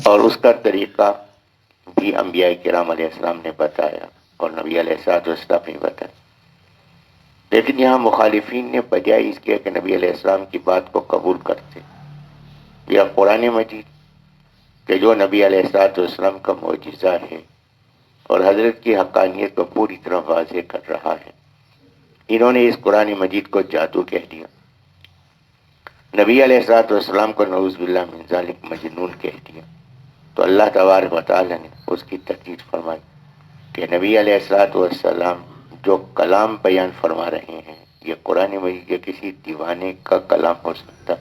اور اس کا طریقہ بھی انبیاء کرام علیہ السلام نے بتایا اور نبی علیہ السلام نے بتایا. لیکن یہاں مخالفین نے بجائے اس کے کہ نبی علیہ السلام کی بات کو قبول کرتے یا قرآن مجید کہ جو نبی علیہ السلام کا معجزہ ہے اور حضرت کی حقانیت کو پوری طرح واضح کر رہا ہے، انہوں نے اس قرآن مجید کو جادو کہہ دیا. نبی علیہ السلام کو نعوذ باللہ من ذالک مجنون کہہ دیا. تو اللہ تبارک و تعالی نے اس کی تردید فرمائی کہ نبی علیہ السلام جو کلام بیان فرما رہے ہیں یہ قرآن مجید کے کسی دیوانے کا کلام ہو سکتا.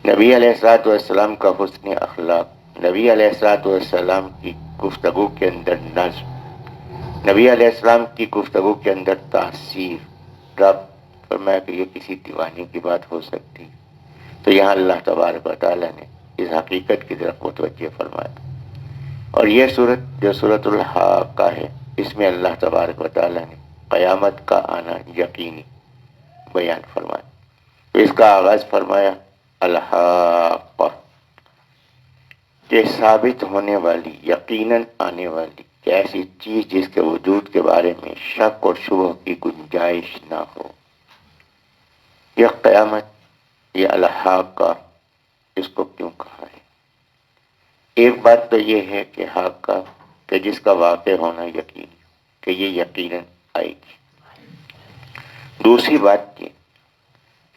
نبی علیہ السلام کا حسن اخلاق، نبی علیہ السلام کی گفتگو کے اندر نظم، نبی علیہ السلام کی گفتگو کے اندر تاثیر، رب فرمایا کہ یہ کسی دیوانے کی بات ہو سکتی. تو یہاں اللہ تبارک و تعالی نے اس حقیقت کی طرف متوجہ فرمایا. اور یہ صورت جو سورۃ الحاقہ ہے، اس میں اللہ تبارک و تعالی نے قیامت کا آنا یقینی بیان فرمایا. تو اس کا آغاز فرمایا الحاقہ، کہ ثابت ہونے والی، یقیناً آنے والی، کہ ایسی چیز جس کے وجود کے بارے میں شک اور شبہ کی گنجائش نہ ہو. یہ قیامت، یہ الحاقہ، اس کو کیوں کہا ہے؟ ایک بات تو یہ ہے کہ حاقہ کہ جس کا واقع ہونا یقینی، کہ یہ یقیناً آئے گی. دوسری بات یہ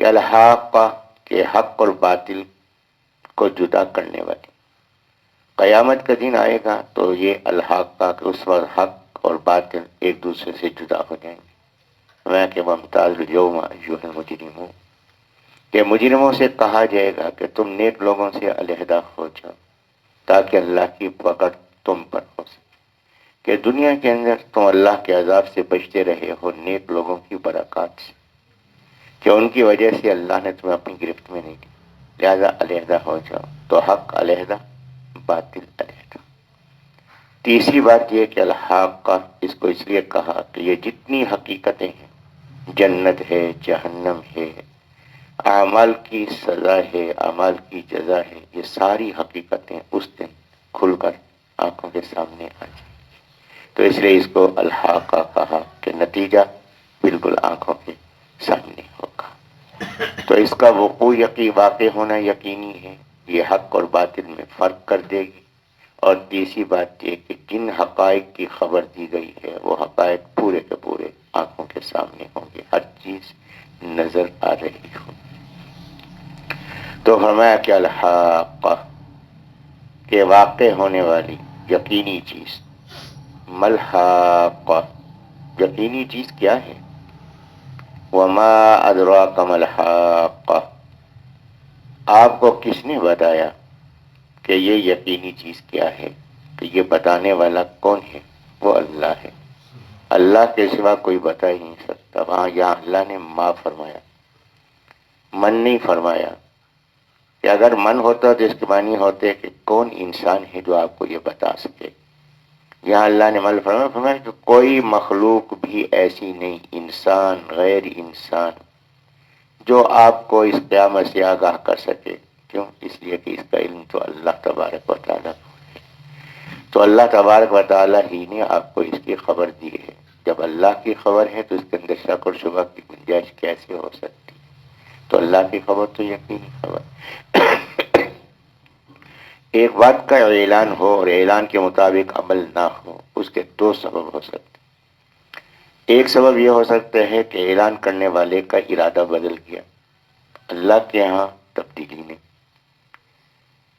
کہ الحاقہ کہ حق اور باطل کو جدا کرنے والی. قیامت کا دن آئے گا تو یہ الحاقہ کہ اس وقت حق اور باطل ایک دوسرے سے جدا ہو جائیں گے. میں کہ وامتاز الیوم ایھا المجرمون، کہ مجرموں سے کہا جائے گا کہ تم نیک لوگوں سے علیحدہ ہو جاؤ تاکہ اللہ کی پکڑ تم پر ہو سکے. کہ دنیا کے اندر تم اللہ کے عذاب سے بچتے رہے ہو نیک لوگوں کی برکات سے، کہ ان کی وجہ سے اللہ نے تمہیں اپنی گرفت میں نہیں لی، لہذا علیحدہ ہو جاؤ. تو حق علیحدہ، باطل علیحدہ. تیسری بات یہ کہ الحاقہ اس کو اس لیے کہا کہ یہ جتنی حقیقتیں ہیں، جنت ہے، جہنم ہے، اعمال کی سزا ہے، اعمال کی جزا ہے، یہ ساری حقیقتیں اس دن کھل کر آنکھوں کے سامنے آ جائیں. تو اس لیے اس کو الحاقہ کہا کہ نتیجہ بالکل آنکھوں کے سامنے ہوگا. تو اس کا وقوع واقع ہونا یقینی ہے، یہ حق اور باطل میں فرق کر دے گی. اور تیسری بات یہ کہ جن حقائق کی خبر دی گئی ہے وہ حقائق پورے کے پورے آنکھوں کے سامنے ہوں گے، ہر چیز نظر آ رہی ہو. تو فرمایا کہ الحاقہ کہ واقع ہونے والی یقینی چیز. ملحاقہ، یقینی چیز کیا ہے؟ وما ادراک ملحاقہ، آپ کو کس نے بتایا کہ یہ یقینی چیز کیا ہے؟ کہ یہ بتانے والا کون ہے؟ وہ اللہ ہے. اللہ کے سوا کوئی بتا ہی نہیں سکتا. وہاں یہاں اللہ نے ما فرمایا، من نہیں فرمایا. کہ اگر من ہوتا تو اس کے معنی ہوتے کہ کون انسان ہے جو آپ کو یہ بتا سکے. یہاں اللہ نے من فرمایا کہ کوئی مخلوق بھی ایسی نہیں، انسان غیر انسان، جو آپ کو اس قیامت سے آگاہ کر سکے. کیوں؟ اس لیے کہ اس کا علم تو اللہ تبارک و تعالیٰ کو ہے. تو اللہ تبارک و تعالیٰ ہی نے آپ کو اس کی خبر دی ہے. جب اللہ کی خبر ہے تو اس کے اندر شک اور شبہ کی گنجائش کیسے ہو سکتی؟ تو اللہ کی خبر تو یقینی خبر. ایک بات کا اعلان ہو اور اعلان کے مطابق عمل نہ ہو، اس کے دو سبب ہو سکتے. ایک سبب یہ ہو سکتا ہے کہ اعلان کرنے والے کا ارادہ بدل گیا، اللہ کے ہاں تبدیلی نہیں.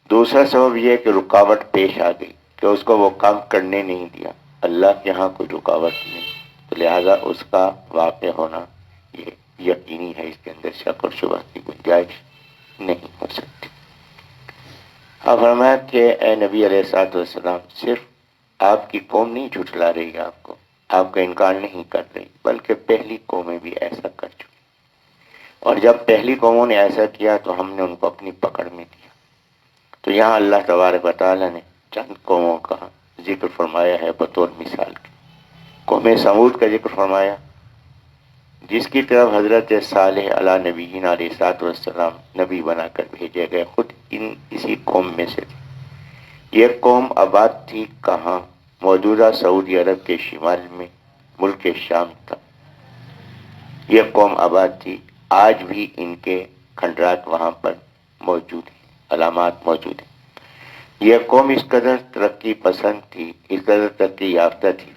دوسرا سبب یہ کہ رکاوٹ پیش آ گئی کہ اس کو وہ کام کرنے نہیں دیا. اللہ کے ہاں کوئی رکاوٹ نہیں، تو لہذا اس کا واقع ہونا یہ یقینی ہے، اس کے اندر شک اور شبہ کی گنجائش نہیں ہو سکتی. اب فرمایا کہ اے نبی علیہ السلام، صرف آپ کی قوم نہیں جھٹلا رہی، آپ کا انکار نہیں کر رہی، بلکہ پہلی قومیں بھی ایسا کر چکی. اور جب پہلی قوموں نے ایسا کیا تو ہم نے ان کو اپنی پکڑ میں دیا. تو یہاں اللہ تبارک و تعالی نے چند قوموں کا ذکر فرمایا ہے بطور مثال کے. قوم سمود کا ذکر فرمایا، جس کی طرف حضرت صالح علیہ نبینا علیہ الصلوۃ والسلام نبی بنا کر بھیجے گئے، خود اسی قوم میں سے تھے. یہ قوم آباد تھی کہاں؟ موجودہ سعودی عرب کے شمال میں، ملک شام تھا یہ قوم آباد تھی۔ آج بھی ان کے کھنڈرات وہاں پر موجود ہیں، علامات موجود ہیں۔ یہ قوم اس قدر ترقی پسند تھی، اس قدر ترقی یافتہ تھی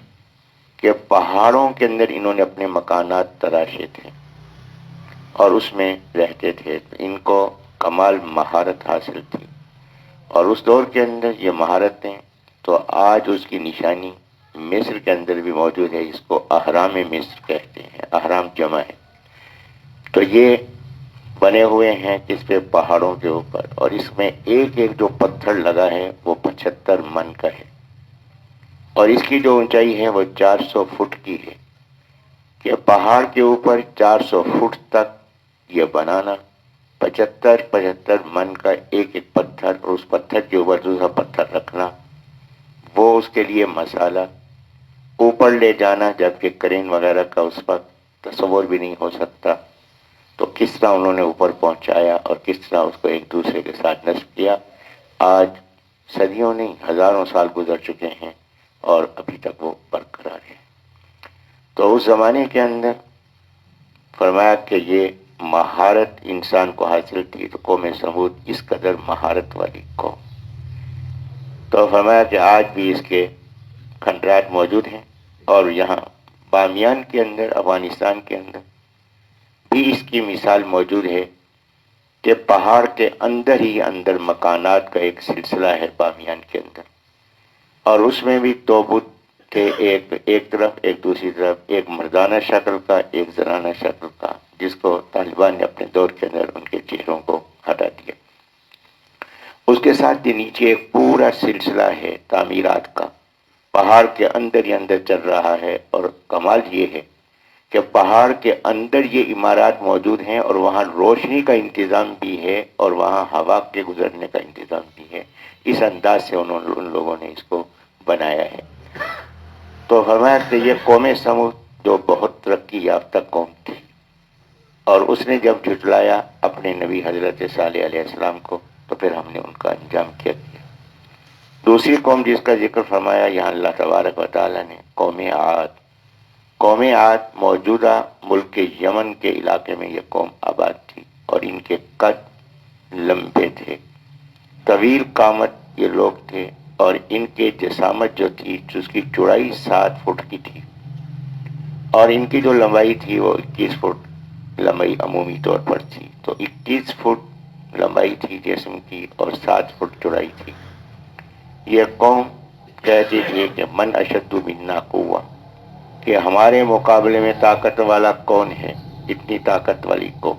کہ پہاڑوں کے اندر انہوں نے اپنے مکانات تراشے تھے اور اس میں رہتے تھے۔ ان کو کمال مہارت حاصل تھی، اور اس دور کے اندر یہ مہارتیں تو آج اس کی نشانی مصر کے اندر بھی موجود ہے، جس کو اہرام مصر کہتے ہیں، اہرام جمع ہے۔ تو یہ بنے ہوئے ہیں کس پہ؟ پہاڑوں کے اوپر، اور اس میں ایک ایک جو پتھر لگا ہے وہ 75 من کا ہے، اور اس کی جو اونچائی ہے وہ 400 فٹ کی ہے، کہ پہاڑ کے اوپر 400 فٹ تک یہ بنانا، 75 من کا ایک ایک پتھر، اور اس پتھر کے اوپر دوسرا پتھر رکھنا، وہ اس کے لیے مسالہ اوپر لے جانا، جبکہ کرین وغیرہ کا اس وقت تصور بھی نہیں ہو سکتا، تو کس طرح انہوں نے اوپر پہنچایا اور کس طرح اس کو ایک دوسرے کے ساتھ نصب کیا۔ آج صدیوں نہیں، ہزاروں سال گزر چکے ہیں اور ابھی تک وہ برقرار ہے۔ تو اس زمانے کے اندر فرمایا کہ یہ مہارت انسان کو حاصل تھی، تو قوم سمود اس قدر مہارت والی قوم۔ تو فرمایا کہ آج بھی اس کے کھنڈرات موجود ہیں، اور یہاں بامیان کے اندر، افغانستان کے اندر بھی اس کی مثال موجود ہے کہ پہاڑ کے اندر ہی اندر مکانات کا ایک سلسلہ ہے بامیان کے اندر، اور اس میں بھی دو بت تھے، ایک طرف، ایک دوسری طرف، ایک مردانہ شکل کا، ایک زنانہ شکل کا، جس کو طالبان نے اپنے دور کے اندر ان کے چہروں کو ہٹا دیا۔ اس کے ساتھ ہی نیچے ایک پورا سلسلہ ہے تعمیرات کا، پہاڑ کے اندر ہی اندر چل رہا ہے، اور کمال یہ ہے کہ پہاڑ کے اندر یہ عمارات موجود ہیں، اور وہاں روشنی کا انتظام بھی ہے، اور وہاں ہوا کے گزرنے کا انتظام بھی ہے۔ اس انداز سے ان لوگوں نے اس کو بنایا ہے۔ تو فرمایا کہ یہ قوم سمود جو بہت ترقی یافتہ قوم تھی، اور اس نے جب جھٹلایا اپنے نبی حضرت صالح علیہ السلام کو، تو پھر ہم نے ان کا انجام کیا دیا۔ دوسری قوم جس کا ذکر فرمایا یہاں اللہ تبارک و تعالیٰ نے، قوم عاد۔ قوم عاد موجودہ ملک یمن کے علاقے میں یہ قوم آباد تھی، اور ان کے قد لمبے تھے، طویل قامت یہ لوگ تھے، اور ان کے جسامت جو تھی اس کی چوڑائی 7 فٹ کی تھی، اور ان کی جو لمبائی تھی وہ 21 فٹ لمبائی عمومی طور پر تھی۔ تو 21 فٹ لمبائی تھی جسم کی، اور 7 فٹ چوڑائی تھی۔ یہ قوم کہتی تھی کہ من اشد منا قوہ، کہ ہمارے مقابلے میں طاقت والا کون ہے، اتنی طاقت والی قوم۔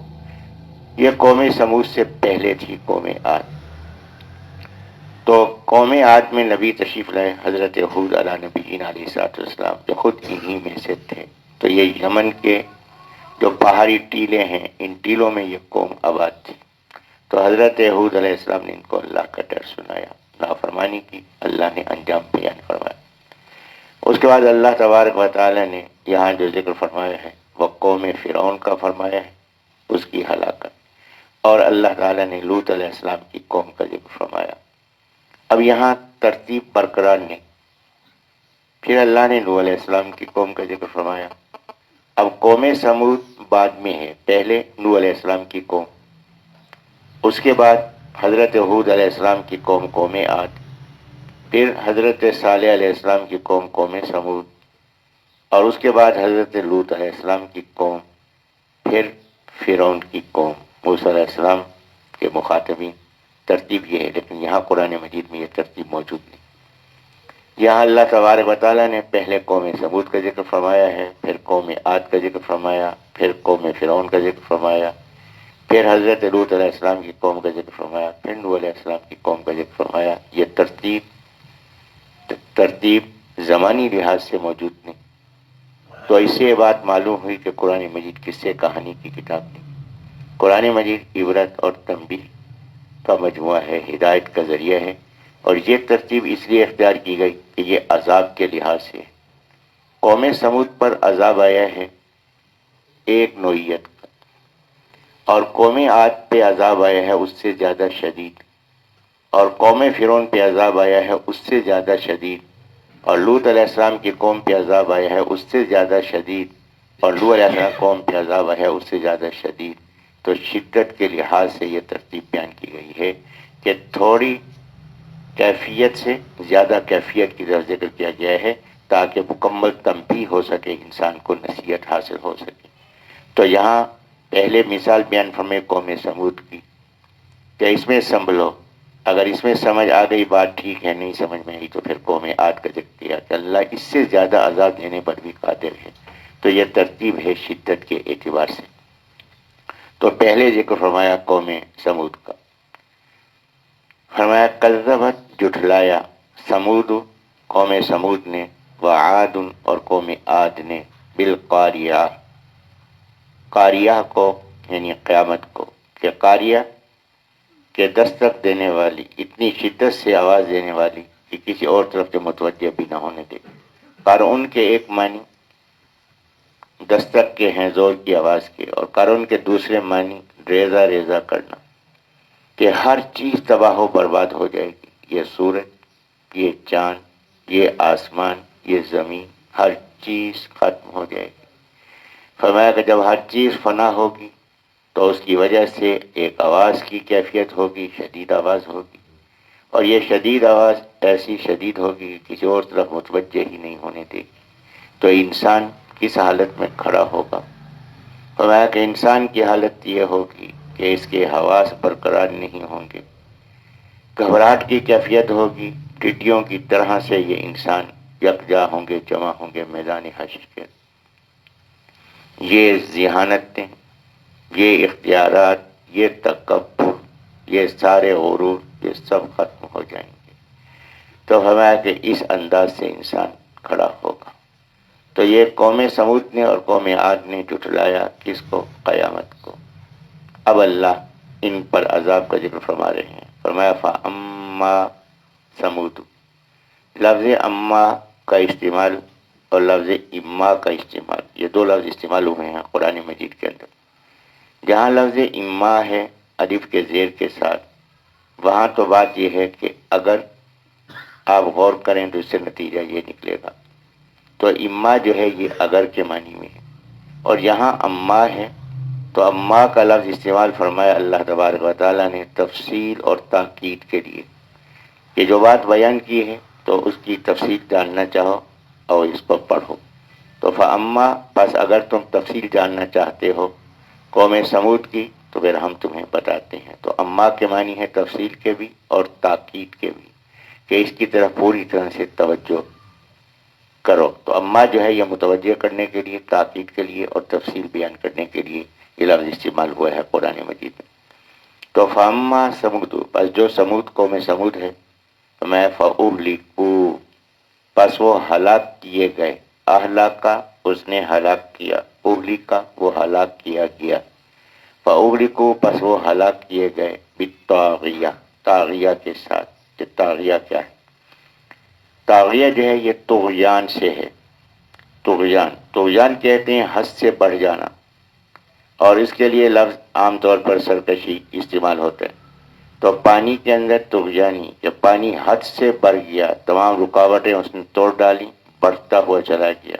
یہ قوم سمود سے پہلے تھی قوم عاد۔ تو قوم عاد میں نبی تشریف لائے حضرت ہود علیہ نبینا علیہ السلام، جو خود انہی میں سے تھے۔ تو یہ یمن کے جو پہاڑی ٹیلے ہیں، ان ٹیلوں میں یہ قوم آباد تھی۔ تو حضرت ہود علیہ السلام نے ان کو اللہ کا ڈر سنایا، نافرمانی کی، اللہ نے انجام بیان فرمایا۔ اس کے بعد اللہ تبارک و تعالی نے یہاں جو ذکر فرمایا ہے وہ قوم فرعون کا فرمایا ہے، اس کی ہلاکت، اور اللہ تعالی نے لوط علیہ السلام کی قوم کا ذکر فرمایا۔ اب یہاں ترتیب برقرار نہیں، پھر اللہ نے نوح علیہ السلام کی قوم کا ذکر فرمایا۔ اب قوم سمود بعد میں ہے، پہلے نوح علیہ السلام کی قوم، اس کے بعد حضرت ہود علیہ السلام کی قوم، قوم عاد، پھر حضرت صالح علیہ السلام کی قوم، قوم سمود، اور اس کے بعد حضرت لوط علیہ السلام کی قوم، پھر فرعون کی قوم، موسیٰ علیہ السلام کے مخاطبین۔ ترتیب یہ ہے، لیکن یہاں قرآن مجید میں یہ ترتیب موجود نہیں۔ یہاں اللہ تبارک و تعالیٰ نے پہلے قوم سمود کا ذکر فرمایا ہے، پھر قوم عاد کا ذکر فرمایا، پھر قوم فرعون کا ذکر فرمایا، پھر حضرت لوط علیہ السلام کی قوم کا ذکر فرمایا، پھر نوح علیہ السلام کی قوم کا ذکر فرمایا۔ یہ ترتیب زمانی لحاظ سے موجود نہیں۔ تو اس سے یہ بات معلوم ہوئی کہ قرآن مجید قصے کہانی کی کتاب نہیں، قرآن مجید عبرت اور تنبیہ کا مجموعہ ہے، ہدایت کا ذریعہ ہے، اور یہ ترتیب اس لیے اختیار کی گئی کہ یہ عذاب کے لحاظ سے ہے۔ قوم سمود پر عذاب آیا ہے ایک نوعیت کا، اور قوم عاد پہ عذاب آیا ہے اس سے زیادہ شدید، اور قوم فرعون پہ عذاب آیا ہے اس سے زیادہ شدید، اور لوط علیہ السلام کی قوم پہ عذاب آیا ہے اس سے زیادہ شدید، اور لوط علیہ السلام قوم پہ عذاب آیا ہے اس سے زیادہ شدید. تو شدت کے لحاظ سے یہ ترتیب بیان کی گئی ہے کہ تھوڑی کیفیت سے زیادہ کیفیت کی طرف ذکر کیا گیا ہے تاکہ مکمل تنبیہ ہو سکے، انسان کو نصیحت حاصل ہو سکے. تو یہاں پہلے مثال بیان فرمائے قوم سمود کی کہ اس میں سنبھلو، اگر اس میں سمجھ آ گئی بات ٹھیک ہے، نہیں سمجھ میں آئی تو پھر قوم عاد کا ذکر کیا کہ اللہ اس سے زیادہ عذاب دینے پر بھی قادر ہے. تو یہ ترتیب ہے شدت کے اعتبار سے. تو پہلے ذکر فرمایا قوم سمود کا، فرمایا کذبت جھٹلایا سمود قوم سمود نے، وعاد اور قوم عاد نے، بالقاریہ قاریہ کو یعنی قیامت کو، کہ قاریہ کہ دستک دینے والی، اتنی شدت سے آواز دینے والی کہ کسی اور طرف سے متوجہ بھی نہ ہونے دے. قارون کے ایک معنی دستک کے ہیں، زور کی آواز کے، اور قارون کے دوسرے معنی ریزہ ریزہ کرنا، کہ ہر چیز تباہ و برباد ہو جائے گی. یہ سورج، یہ چاند، یہ آسمان، یہ زمین، ہر چیز ختم ہو جائے گی. فرمایا کہ جب ہر چیز فنا ہوگی تو اس کی وجہ سے ایک آواز کی کیفیت ہوگی، شدید آواز ہوگی، اور یہ شدید آواز ایسی شدید ہوگی کہ کسی اور طرف متوجہ ہی نہیں ہونے دے گی. تو انسان کس حالت میں کھڑا ہوگا؟ فرمایا کہ انسان کی حالت یہ ہوگی کہ اس کے حواس برقرار نہیں ہوں گے، گھبراہٹ کی کیفیت ہوگی، ٹڈیوں کی طرح سے یہ انسان یکجا ہوں گے، جمع ہوں گے میدان حشر کے. یہ ذہانتیں، یہ اختیارات، یہ تکبر، یہ سارے غرور، یہ سب ختم ہو جائیں گے. تو فرمایا کہ اس انداز سے انسان کھڑا ہوگا. تو یہ قوم سمود نے اور قوم عاد نے جھٹلایا کس کو؟ قیامت کو. اب اللہ ان پر عذاب کا ذکر فرما رہے ہیں. فرمایا فاما سمود، لفظ اما کا استعمال اور لفظ اما کا استعمال، یہ دو لفظ استعمال ہوئے ہیں قرآن مجید کے اندر. جہاں لفظ اما ہے الف کے زیر کے ساتھ، وہاں تو بات یہ ہے کہ اگر آپ غور کریں تو اس سے نتیجہ یہ نکلے گا. تو اما جو ہے یہ اگر کے معنی میں ہے، اور یہاں اما ہے تو اما کا لفظ استعمال فرمایا اللہ تبارک و تعالیٰ نے تفصیل اور تاکید کے لیے، کہ جو بات بیان کی ہے تو اس کی تفصیل جاننا چاہو اور اس کو پڑھو. تو فاما، بس اگر تم تفصیل جاننا چاہتے ہو قوم سمود کی تو پھر ہم تمہیں بتاتے ہیں. تو اما کے معنی ہے تفصیل کے بھی اور تاکید کے بھی، کہ اس کی طرف پوری طرح سے توجہ کرو. تو اما جو ہے یہ متوجہ کرنے کے لیے، تاکید کے لیے اور تفصیل بیان کرنے کے لیے یہ لفظ استعمال ہوا ہے قرآن مجید میں. تو فاما سمود، بس جو سمود قوم سمود ہے، میں فأہلکوا، پس وہ ہلاک کیے گئے. اہلاکا اس نے ہلاک کیا، اہلکا وہ ہلاک کیا گیا. فأہلکوا پس وہ ہلاک کیے گئے، بالطاغیہ طاغیہ کے ساتھ. کہ طاغیہ کیا ہے؟ طاغیہ جو ہے یہ طغیان سے ہے. طغیان کہتے ہیں حد سے بڑھ جانا، اور اس کے لیے لفظ عام طور پر سرکشی استعمال ہوتا ہے. تو پانی کے اندر طغیانی، جب پانی حد سے بڑھ گیا، تمام رکاوٹیں اس نے توڑ ڈالی، بڑھتا ہوا چلا گیا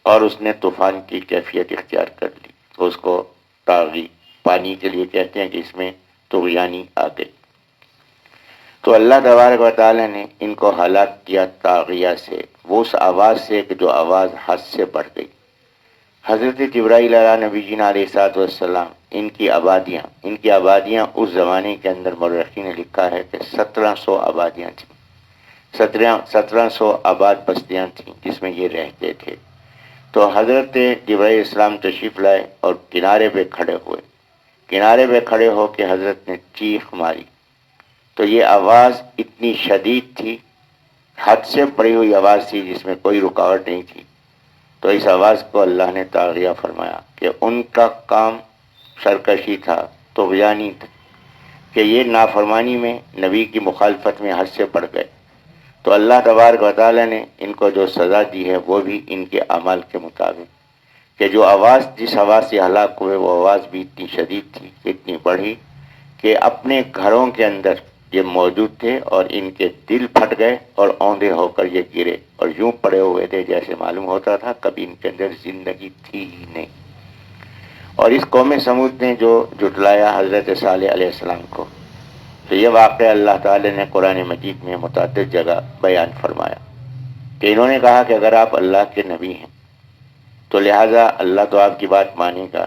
اور اس نے طوفان کی کیفیت اختیار کر لی، تو اس کو طاغی پانی کے لیے کہتے ہیں کہ اس میں طغیانی آ گئی. تو اللہ تبارک و تعالی نے ان کو ہلاک کیا طاغیہ سے، وہ اس آواز سے کہ جو آواز حد سے بڑھ گئی. حضرت جبرائیل علیہ نبی جینا علیہ الصلوۃ والسلام، ان کی آبادیاں اس زمانے کے اندر مورخین نے لکھا ہے کہ 1700 آبادیاں تھیں. 1700 آباد بستیاں تھیں جس میں یہ رہتے تھے. تو حضرت جبرائیل اسلام تشریف لائے اور کنارے پہ کھڑے ہوئے. کنارے پہ کھڑے ہو کے حضرت نے چیخ ماری. تو یہ آواز اتنی شدید تھی، حد سے بڑھی ہوئی آواز تھی جس میں کوئی رکاوٹ نہیں تھی. تو اس آواز کو اللہ نے طاغیہ فرمایا کہ ان کا کام سرکشی تھا، طغیانی تھا، کہ یہ نافرمانی میں، نبی کی مخالفت میں حد سے بڑھ گئے. تو اللہ تبارک و تعالی نے ان کو جو سزا دی ہے وہ بھی ان کے اعمال کے مطابق، کہ جو آواز جس آواز سے ہلاک ہوئے وہ آواز بھی اتنی شدید تھی، اتنی بڑھی کہ اپنے گھروں کے اندر یہ موجود تھے اور ان کے دل پھٹ گئے اور اوندھے ہو کر یہ گرے اور یوں پڑے ہوئے تھے جیسے معلوم ہوتا تھا کبھی ان کے اندر زندگی تھی ہی نہیں۔ اور اس قوم سمود نے جو جھٹلایا حضرت صالح علیہ السلام کو، تو یہ واقعہ اللہ تعالی نے قرآن مجید میں متعدد جگہ بیان فرمایا کہ انہوں نے کہا کہ اگر آپ اللہ کے نبی ہیں تو لہٰذا اللہ تو آپ کی بات مانے گا،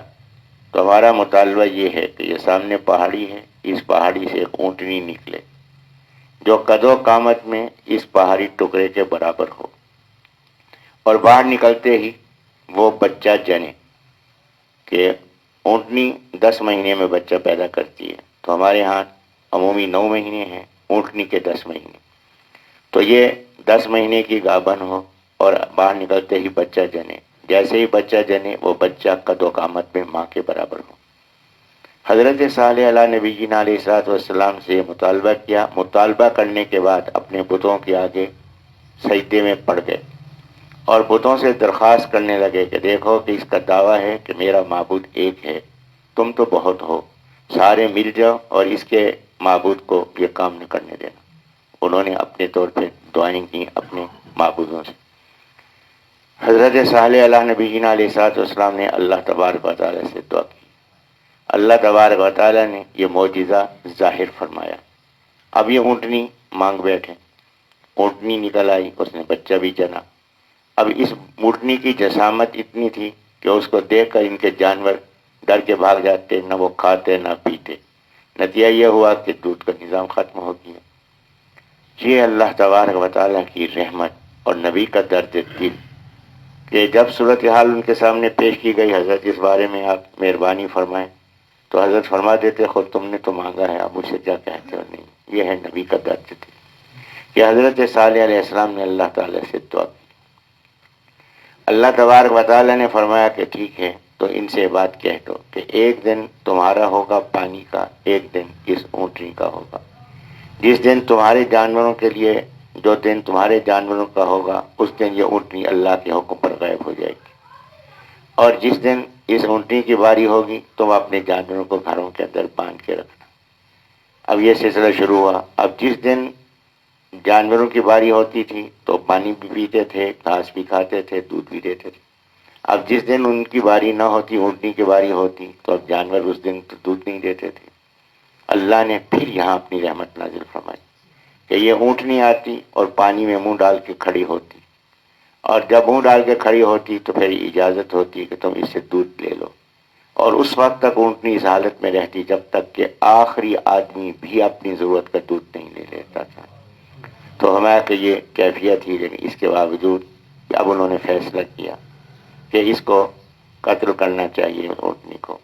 تو ہمارا مطالبہ یہ ہے کہ یہ سامنے پہاڑی ہے، اس پہاڑی سے ایک اونٹنی نکلے جو قد و قامت میں اس پہاڑی ٹکڑے کے برابر ہو، اور باہر نکلتے ہی وہ بچہ جنے کہ اونٹنی 10 مہینے میں بچہ پیدا کرتی ہے، تو ہمارے ہاں عمومی 9 مہینے ہیں، اونٹنی کے 10 مہینے، تو یہ 10 مہینے کی گابن ہو اور باہر نکلتے ہی بچہ جنے، جیسے ہی بچہ جنے وہ بچہ قد و قامت میں ماں کے برابر ہو۔ حضرت صالح علیہ نبی جینا علیہ الصلوۃ والسلام سے مطالبہ کیا، مطالبہ کرنے کے بعد اپنے بتوں کے آگے سجدے میں پڑ گئے اور بتوں سے درخواست کرنے لگے کہ دیکھو کہ اس کا دعویٰ ہے کہ میرا معبود ایک ہے، تم تو بہت ہو، سارے مل جاؤ اور اس کے معبود کو یہ کام نہ کرنے دینا۔ انہوں نے اپنے طور پہ دعائیں کی اپنے معبودوں سے۔ حضرت صالح علیہ نبی جینا علیہ الصلوۃ والسلام نے اللہ تبارک و تعالیٰ سے دعا کی، اللہ تبارک و تعالیٰ نے یہ معجزہ ظاہر فرمایا۔ اب یہ اونٹنی مانگ بیٹھے، اونٹنی نکل آئی، اس نے بچہ بھی جنا۔ اب اس اونٹنی کی جسامت اتنی تھی کہ اس کو دیکھ کر ان کے جانور ڈر کے بھاگ جاتے، نہ وہ کھاتے نہ پیتے۔ نتیجہ یہ ہوا کہ دودھ کا نظام ختم ہو گیا۔ یہ اللہ تبارک و تعالیٰ کی رحمت اور نبی کا درد دل کہ جب صورتحال ان کے سامنے پیش کی گئی، حضرت اس بارے میں آپ مہربانی فرمائیں، تو حضرت فرما دیتے خود تم نے تو مانگا ہے، اب مجھ سے کیا کہتے ہو؟ نہیں، یہ ہے نبی کا درد دل کہ حضرت صالح علیہ السلام نے اللہ تعالیٰ سے دعا کی۔ اللہ تبارک و تعالیٰ نے فرمایا کہ ٹھیک ہے، تو ان سے بات کہہ دو کہ ایک دن تمہارا ہوگا پانی کا، ایک دن اس اونٹنی کا ہوگا۔ جس دن تمہارے جانوروں کے لیے، جو دن تمہارے جانوروں کا ہوگا، اس دن یہ اونٹنی اللہ کے حکم پر غائب ہو جائے گی، اور جس دن اس اونٹنی کی باری ہوگی تم اپنے جانوروں کو گھروں کے اندر باندھ کے رکھنا۔ اب یہ سلسلہ شروع ہوا۔ اب جس دن جانوروں کی باری ہوتی تھی تو پانی بھی پیتے تھے، گھاس بھی کھاتے تھے، دودھ بھی دیتے تھے۔ اب جس دن ان کی باری نہ ہوتی، اونٹنی کی باری ہوتی، تو اب جانور اس دن تو دودھ نہیں دیتے تھے۔ اللہ نے پھر یہاں اپنی رحمت نازل فرمائی کہ یہ اونٹنی آتی اور پانی میں منہ ڈال کے کھڑی ہوتی، اور جب منہ ڈال کے کھڑی ہوتی تو پھر اجازت ہوتی کہ تم اس سے دودھ لے لو، اور اس وقت تک اونٹنی اس حالت میں رہتی جب تک کہ آخری آدمی بھی اپنی ضرورت کا دودھ نہیں لے لیتا تھا۔ تو ہمارا کہ یہ کیفیت تھی، لیکن اس کے باوجود اب انہوں نے فیصلہ کیا کہ اس کو قتل کرنا چاہیے اونٹنی کو۔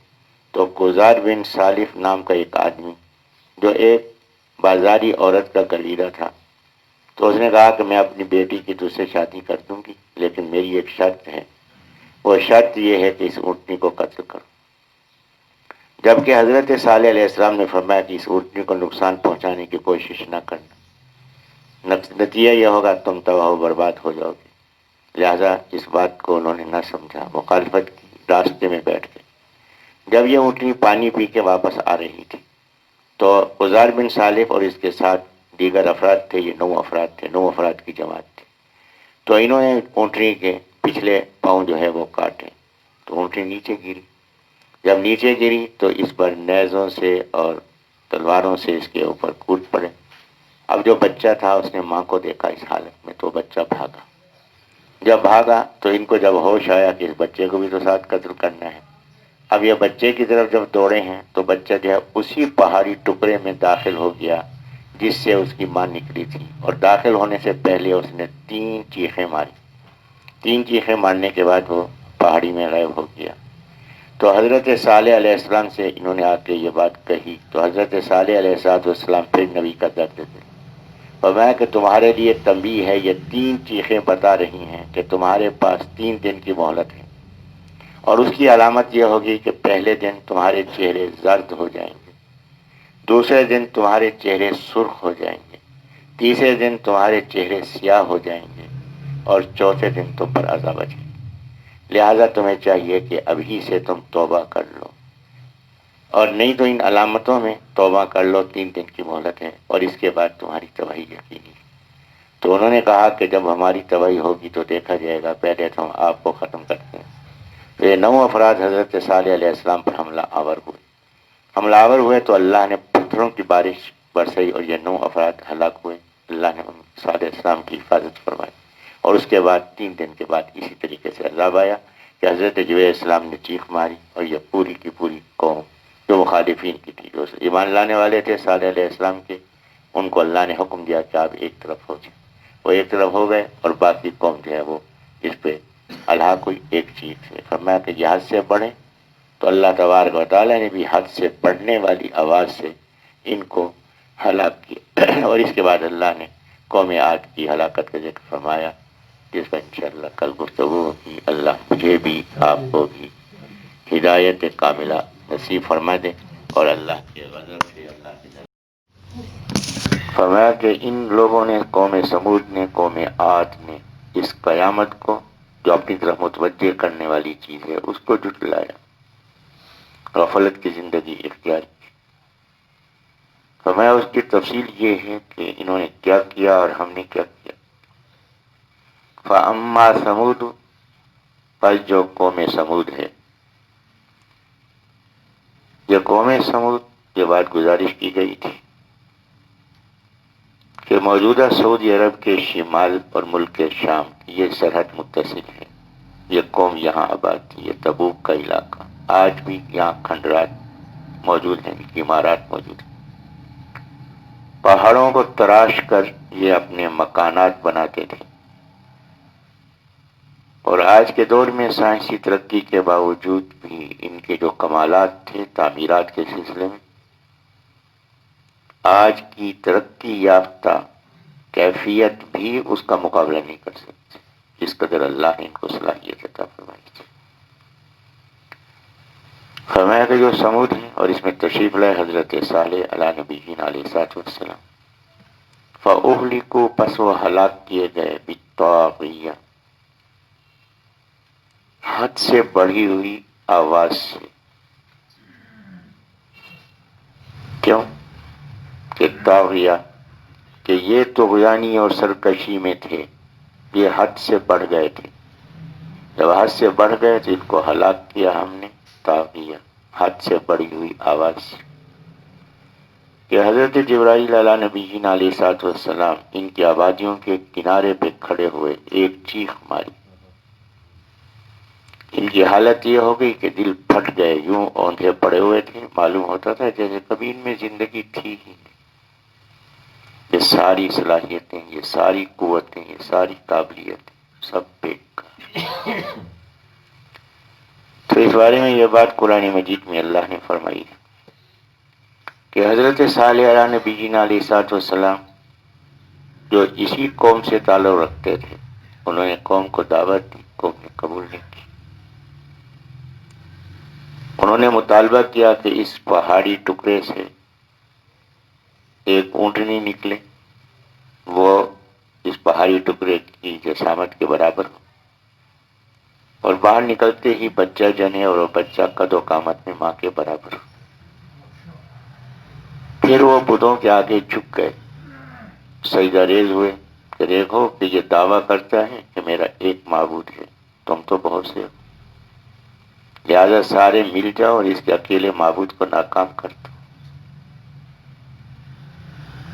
تو گزار بن سالف نام کا ایک آدمی جو ایک بازاری عورت کا گلیرہ تھا، تو اس نے کہا کہ میں اپنی بیٹی کی تجھ سے شادی کر دوں گی، لیکن میری ایک شرط ہے، وہ شرط یہ ہے کہ اس اونٹنی کو قتل کرو۔ جبکہ حضرت صالح علیہ السلام نے فرمایا کہ اس اونٹنی کو نقصان پہنچانے کی کوشش نہ کرنا، نتیجہ یہ ہوگا تم تباہ و برباد ہو جاؤ گے۔ لہذا اس بات کو انہوں نے نہ سمجھا، مخالفت کی، راستے میں بیٹھ گئے۔ جب یہ اونٹنی پانی پی کے واپس آ رہی تھی تو عزار بن صالح اور اس کے ساتھ دیگر افراد تھے، یہ 9 افراد تھے، 9 افراد کی جماعت تھی۔ تو انہوں نے اونٹنی کے پچھلے پاؤں جو ہے وہ کاٹے، تو اونٹنی نیچے گری۔ جب نیچے گری تو اس پر نیزوں سے اور تلواروں سے اس کے اوپر کود پڑے۔ اب جو بچہ تھا اس نے ماں کو دیکھا اس حالت میں، تو بچہ بھاگا۔ جب بھاگا تو ان کو جب ہوش آیا کہ اس بچے کو بھی تو ساتھ قتل کرنا ہے، اب یہ بچے کی طرف جب دوڑے ہیں تو بچہ جو ہے اسی پہاڑی ٹکڑے میں داخل ہو گیا جس سے اس کی ماں نکلی تھی، اور داخل ہونے سے پہلے اس نے 3 چیخیں ماری۔ 3 چیخیں مارنے کے بعد وہ پہاڑی میں غائب ہو گیا۔ تو حضرت صالح علیہ السلام سے انہوں نے آ کے یہ بات کہی، تو حضرت صالح علیہ السلام پھر نبی کا درد دے، فرمایا کہ تمہارے لیے تنبیہ ہے، یہ 3 چیخیں بتا رہی ہیں کہ تمہارے پاس 3 دن کی مہلت ہے، اور اس کی علامت یہ ہوگی کہ پہلے دن تمہارے چہرے زرد ہو جائیں گے، دوسرے دن تمہارے چہرے سرخ ہو جائیں گے، تیسرے دن تمہارے چہرے سیاہ ہو جائیں گے، اور چوتھے دن تم پر عذاب آ جائے گا۔ لہذا تمہیں چاہیے کہ ابھی سے تم توبہ کر لو۔ اور نہیں تو ان علامتوں میں توبہ کر لو، 3 دن کی مہلت ہے، اور اس کے بعد تمہاری تباہی یقینی ہے۔ تو انہوں نے کہا کہ جب ہماری تباہی ہوگی تو دیکھا جائے گا، پہلے تو ہم آپ کو ختم کرتے ہیں۔ تو یہ 9 افراد حضرت صالح علیہ السلام پر حملہ آور ہوئے تو اللہ نے پتھروں کی بارش برسائی اور یہ 9 افراد ہلاک ہوئے۔ اللہ نے ان صالح علیہ السلام کی حفاظت فرمائی، اور اس کے بعد 3 دن کے بعد اسی طریقے سے عذاب آیا کہ حضرت جبرائیل علیہ السلام نے چیخ ماری، اور یہ پوری کی پوری قوم جو مخالفین کی تھی، جو ایمان لانے والے تھے صالح علیہ السلام کے، ان کو اللہ نے حکم دیا کہ آپ ایک طرف ہو جائیں۔ وہ ایک طرف ہو گئے، اور باقی قوم جو ہے وہ اس پہ الحاق ہوئی ایک چیز سے۔ فرمایا کہ یہ حد سے بڑھیں، تو اللہ تبارک و تعالیٰ نے بھی حد سے بڑھنے والی آواز سے ان کو ہلاک کیا، اور اس کے بعد اللہ نے قوم عاد کی ہلاکت کا ذکر فرمایا، جس پر انشاءاللہ کل گفتگو ہوگی۔ اللہ مجھے بھی آپ کو بھی ہدایت کاملہ نصیب فرما دے، اور اللہ کے غضب سے اللہ کے در فرمایا کہ ان لوگوں نے، قوم سمود نے، قوم عاد نے، اس قیامت کو جو اپنی طرف متوجہ کرنے والی چیز ہے اس کو جھٹلایا، غفلت کی زندگی اختیار کی۔ فرمایا اس کی تفصیل یہ ہے کہ انہوں نے کیا کیا اور ہم نے کیا کیا۔ فَأَمَّا ثَمُودُ، پس جو قوم سمود ہے، یہ قوم سمود، یہ بات گزارش کی گئی تھی کہ موجودہ سعودی عرب کے شمال اور ملک شام کی یہ سرحد متصل ہے، یہ قوم یہاں آباد تھی، یہ تبوک کا علاقہ، آج بھی یہاں کھنڈرات موجود ہیں، عمارات موجود ہیں۔ پہاڑوں کو تراش کر یہ اپنے مکانات بناتے تھے، اور آج کے دور میں سائنسی ترقی کے باوجود بھی ان کے جو کمالات تھے تعمیرات کے سلسلے میں، آج کی ترقی یافتہ کیفیت بھی اس کا مقابلہ نہیں کر سکتی، جس قدر اللہ نے ان کو صلاحیت عطا فرمائی تھی۔ فرمایا کہ جو سمود ہیں، اور اس میں تشریف لائے حضرت صالح علیہ نبینا علیہ الصلوۃ والسلام، فَأُهْلِكُوا، پس وہ ہلاک کیے گئے، بالطاغیہ، حد سے بڑھی ہوئی آواز سے۔ کیوں کہ طاغیہ، کہ یہ طغیانی اور سرکشی میں تھے، یہ حد سے بڑھ گئے تھے، جب حد سے بڑھ گئے تو ان کو ہلاک کیا ہم نے، طاغیہ، حد سے بڑھی ہوئی آواز سے۔ کہ حضرت جبرائیل علیہ نبینا علیہ الصلوۃ والسلام ان کی آبادیوں کے کنارے پہ کھڑے ہوئے، ایک چیخ ماری، ان کی حالت یہ ہو گئی کہ دل پھٹ گئے، یوں اوندھے پڑے ہوئے تھے، معلوم ہوتا تھا جیسے کبھی ان میں زندگی تھی ہی نہیں۔ یہ ساری صلاحیتیں، یہ ساری قوتیں، یہ ساری قابلیتیں سب بیکار۔ تو اس بارے میں یہ بات قرآن مجید میں اللہ نے فرمائی ہے کہ حضرت صالح علیہ نبینا علیہ الصلوۃ والسلام جو اسی قوم سے تعلق رکھتے تھے، انہوں نے قوم کو دعوت دی، قوم نے قبول نہیں کی۔ انہوں نے مطالبہ کیا کہ اس پہاڑی ٹکڑے سے ایک اونٹنی نکلے، وہ اس پہاڑی ٹکڑے کی جسامت کے برابر ہو، اور باہر نکلتے ہی بچہ جنے، اور وہ بچہ قد و قامت میں ماں کے برابر ہو۔ پھر وہ بتوں کے آگے جھک گئے، سجدہ ریز ہوئے کہ دیکھو کہ یہ دعویٰ کرتا ہے کہ میرا ایک معبود ہے، تم تو بہت سے ہو، لہذا سارے مل جاؤ اور اس کے اکیلے معبود کو ناکام کر دو۔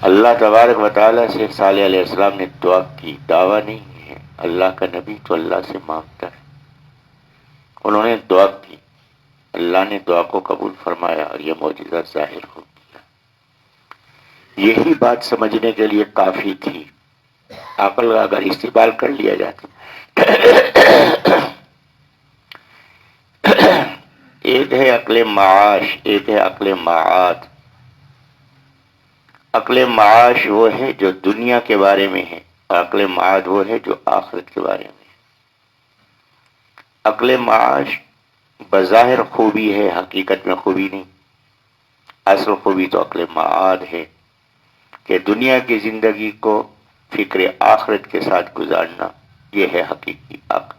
اللہ تبارک و تعالیٰ سے صالح علیہ السلام نے دعا کی، دعویٰ نہیں ہے، اللہ کا نبی تو اللہ سے مانگتا ہے۔ انہوں نے دعا کی، اللہ نے دعا کو قبول فرمایا، اور یہ معجزہ ظاہر ہو گیا۔ یہی بات سمجھنے کے لیے کافی تھی، عقل کا اگر استعمال کر لیا جاتا۔ ایک ہے عقل معاش، ایک ہے عقل معاد۔ عقل معاش وہ ہے جو دنیا کے بارے میں ہے، اور عقل معاد وہ ہے جو آخرت کے بارے میں ہے۔ عقل معاش بظاہر خوبی ہے، حقیقت میں خوبی نہیں۔ اصل خوبی تو عقل معاد ہے کہ دنیا کی زندگی کو فکر آخرت کے ساتھ گزارنا، یہ ہے حقیقی عقل،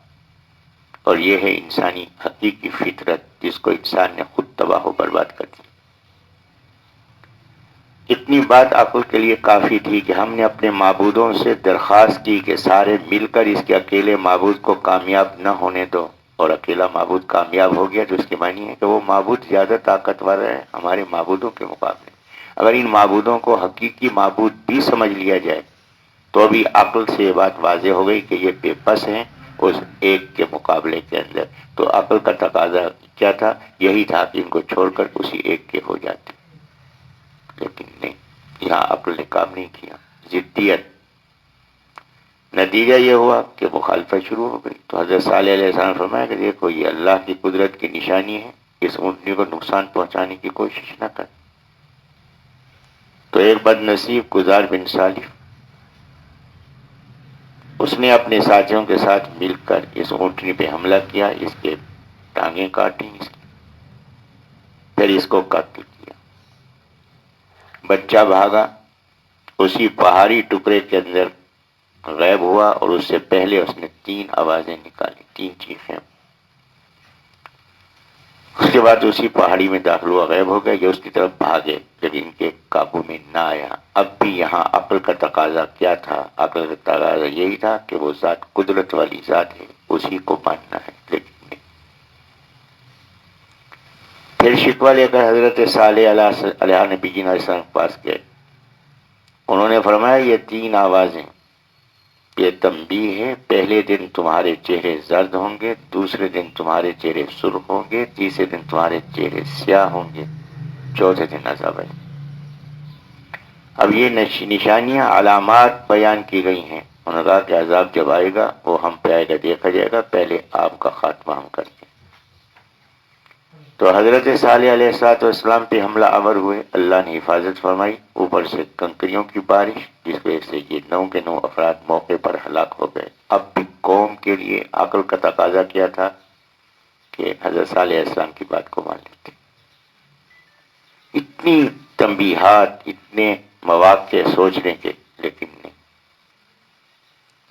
اور یہ ہے انسانی حقیقی فطرت، جس کو انسان نے خود تباہ و برباد کر دیا۔ اتنی بات عقل کے لیے کافی تھی کہ ہم نے اپنے معبودوں سے درخواست کی کہ سارے مل کر اس کے اکیلے معبود کو کامیاب نہ ہونے دو، اور اکیلا معبود کامیاب ہو گیا تو اس کے معنی ہے کہ وہ معبود زیادہ طاقتور ہے ہمارے معبودوں کے مقابلے۔ اگر ان معبودوں کو حقیقی معبود بھی سمجھ لیا جائے تو بھی عقل سے یہ بات واضح ہو گئی کہ یہ بے بس ہیں اس ایک کے مقابلے کے اندر۔ تو عقل کا تقاضا کیا تھا؟ یہی تھا کہ ان کو چھوڑ کر اسی ایک کے ہو جاتے، لیکن نہیں، یہاں عقل نے کام نہیں کیا، ضدیت۔ نتیجہ یہ ہوا کہ مخالفت شروع ہو گئی۔ تو حضرت صالح علیہ السلام نے فرمایا کہ دیکھو یہ اللہ کی قدرت کی نشانی ہے، اس اونٹنی کو نقصان پہنچانے کی کوشش نہ کر۔ تو ایک بد نصیب گزار بن صالح، اس نے اپنے ساتھیوں کے ساتھ مل کر اس اونٹنی پہ حملہ کیا، اس کے ٹانگیں کاٹیں، پھر اس کو قتل کیا۔ بچہ بھاگا، اسی پہاڑی ٹکڑے کے اندر غائب ہوا، اور اس سے پہلے اس نے 3 آوازیں نکالی، 3 چیخیں۔ اس کے بعد اسی پہاڑی میں داخل ہوا، غائب ہو گیا، یہ اس کی طرف بھاگے لیکن ان کے قابو میں نہ آیا۔ اب بھی یہاں عقل کا تقاضا کیا تھا؟ عقل کا تقاضا یہی تھا کہ وہ ذات قدرت والی ذات ہے، اسی کو ماننا ہے، لیکن نہیں۔ پھر شکوہ لے کر حضرت صالح علیہ نبی علیہ السلام کے پاس گئے۔ انہوں نے فرمایا یہ 3 آوازیں، یہ تنبیہ ہے، پہلے دن تمہارے چہرے زرد ہوں گے، دوسرے دن تمہارے چہرے سرخ ہوں گے، تیسرے دن تمہارے چہرے سیاہ ہوں گے، چوتھے دن عذاب ہے۔ اب یہ نشانیاں، علامات بیان کی گئی ہیں۔ انہوں نے کہا کہ عذاب جب آئے گا وہ ہم پہ آئے گا، دیکھا جائے گا، پہلے آپ کا خاتمہ ہم کریں گے۔ تو حضرت صالح علیہ السلام پہ حملہ آور ہوئے، اللہ نے حفاظت فرمائی، اوپر سے کنکریوں کی بارش، جس وجہ سے یہ 9 کے 9 افراد موقع پر ہلاک ہو گئے۔ اب بھی قوم کے لیے عقل کا تقاضا کیا تھا کہ حضرت صالح علیہ السلام کی بات کو مان لیتے۔ اتنی تنبیہات، اتنے مواقع سوچنے کے، لیکن نہیں۔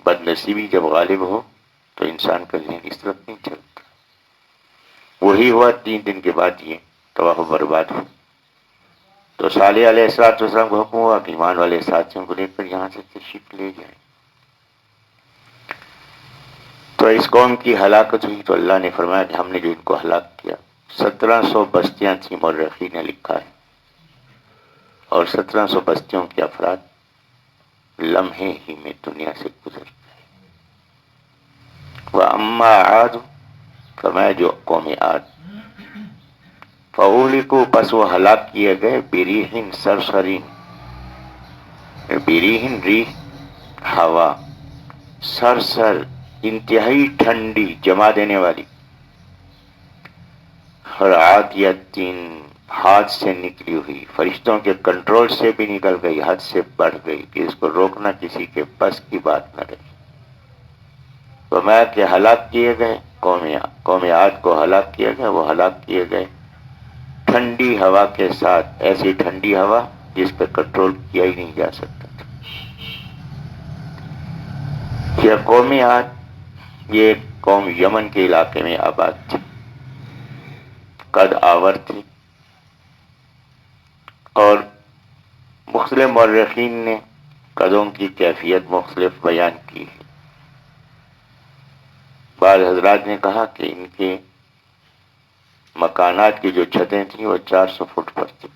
بد نصیبی جب غالب ہو تو انسان کا ذہن اس طرف نہیں چلتا۔ وہی ہوا، 3 دن کے بعد یہ تباہ و برباد ہو۔ تو صالح علیہ السلام کو حکم ہوا کہ ایمان والے ساتھیوں کو لے کر یہاں سے تشریف لے جائیں۔ تو اس قوم کی ہلاکت ہوئی، تو اللہ نے فرمایا کہ ہم نے جو ان کو ہلاک کیا، 1700 بستیاں تھیں، مورخین نے لکھا ہے، اور 1700 بستیوں کے افراد لمحے ہی میں دنیا سے گزر گئے۔ وَأَمَّا عَادٌ، فرمایا جو قوم عاد، فَأُهْلِكُوا، پس وہ ہلاک کیے گئے، بِرِیحٍ صَرْصَرٍ، بِرِیحٍ ریح، ہوا، سرسر، انتہائی ٹھنڈی، جما دینے والی، اور عاتیۃ، ہاتھ سے نکلی ہوئی، فرشتوں کے کنٹرول سے بھی نکل گئی، حد سے بڑھ گئی کہ اس کو روکنا کسی کے بس کی بات نہ رہی۔ تو میں کہ ہلاک کیے گئے، قوم عاد کو ہلاک کیا گیا، وہ ہلاک کیے گئے ٹھنڈی ہوا کے ساتھ، ایسی ٹھنڈی ہوا جس پہ کنٹرول کیا ہی نہیں جا سکتا تھا۔ یہ قوم عاد، یہ قوم یمن کے علاقے میں آباد تھی، قد آور تھی، اور مختلف مورخین نے قدوں کی کیفیت مختلف بیان کی ہے۔ بعض حضرات نے کہا کہ ان کے مکانات کی جو چھتیں تھیں وہ 400 فٹ پر تھیں،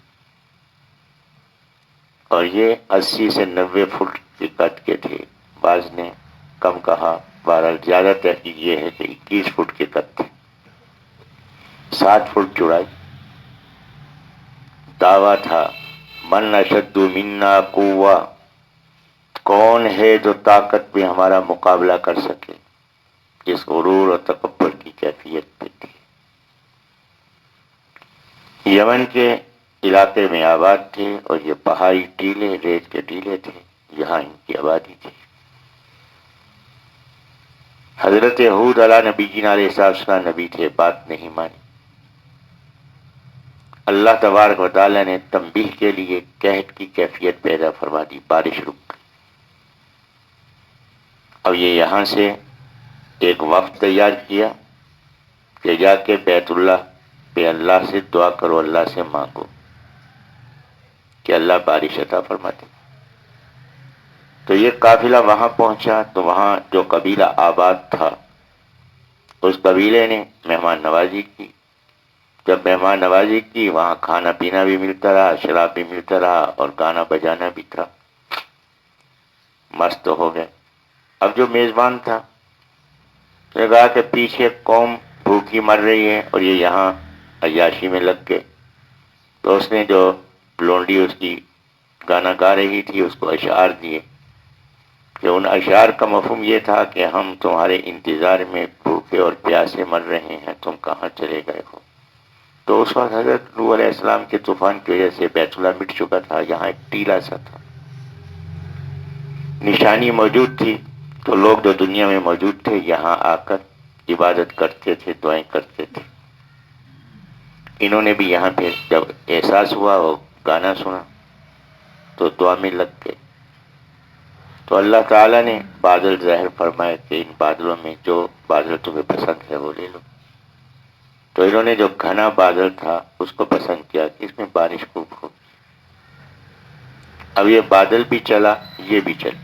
اور یہ 80 سے 90 فٹ کی قد کے تھے۔ بعض نے کم کہا، بہرحال زیادہ تحقیق یہ ہے کہ 21 فٹ کے قد تھے، 7 فٹ چوڑائی۔ دعویٰ تھا من اشد منا قوہ، کون ہے جو طاقت میں ہمارا مقابلہ کر سکے، جس غرور اور تکبر کی کیفیت پہ تھی۔ یمن کے علاقے میں آباد تھے، اور یہ پہاڑی ٹیلے، ریت کے ٹیلے تھے، یہاں ان کی آبادی تھی۔ حضرت ہود علیہ نبی علیہ السلام نبی تھے، بات نہیں مانی۔ اللہ تبارک و تعالیٰ نے تنبیہ کے لیے قحط کی کیفیت پیدا فرما دی، بارش رک گئی۔ اب یہ یہاں سے ایک وقت تیار کیا کہ جا کے بیت اللہ پہ اللہ سے دعا کرو، اللہ سے مانگو۔ کہ اللہ بارش عطا فرماتے. تو یہ قافلہ وہاں پہنچا تو وہاں جو قبیلہ آباد تھا اس قبیلے نے مہمان نوازی کی. جب مہمان نوازی کی وہاں کھانا پینا بھی ملتا رہا، شراب بھی ملتا رہا اور گانا بجانا بھی تھا. مست ہو گئے. اب جو میزبان تھا نے کہا کہ پیچھے قوم بھوکی مر رہی ہے اور یہ یہاں عیاشی میں لگ گئے. تو اس نے جو لونڈی اس کی گانا گا رہی تھی اس کو اشعار دیے کہ ان اشعار کا مفہوم یہ تھا کہ ہم تمہارے انتظار میں بھوکے اور پیاسے مر رہے ہیں، تم کہاں چلے گئے ہو. تو اس وقت حضرت نوح علیہ السلام کے طوفان کی وجہ سے بیت اللہ مٹ چکا تھا. یہاں ایک ٹیلا سا تھا، نشانی موجود تھی. تو لوگ جو دنیا میں موجود تھے یہاں آ کر عبادت کرتے تھے، دعائیں کرتے تھے. انہوں نے بھی یہاں پہ جب احساس ہوا اور گانا سنا تو دعا میں لگ گئے. تو اللہ تعالیٰ نے بادل ظاہر فرمائے کہ ان بادلوں میں جو بادل تمہیں پسند ہے وہ لے لو. تو انہوں نے جو گھنا بادل تھا اس کو پسند کیا کہ اس میں بارش خوب ہوگی. اب یہ بادل بھی چلا، یہ بھی چلا.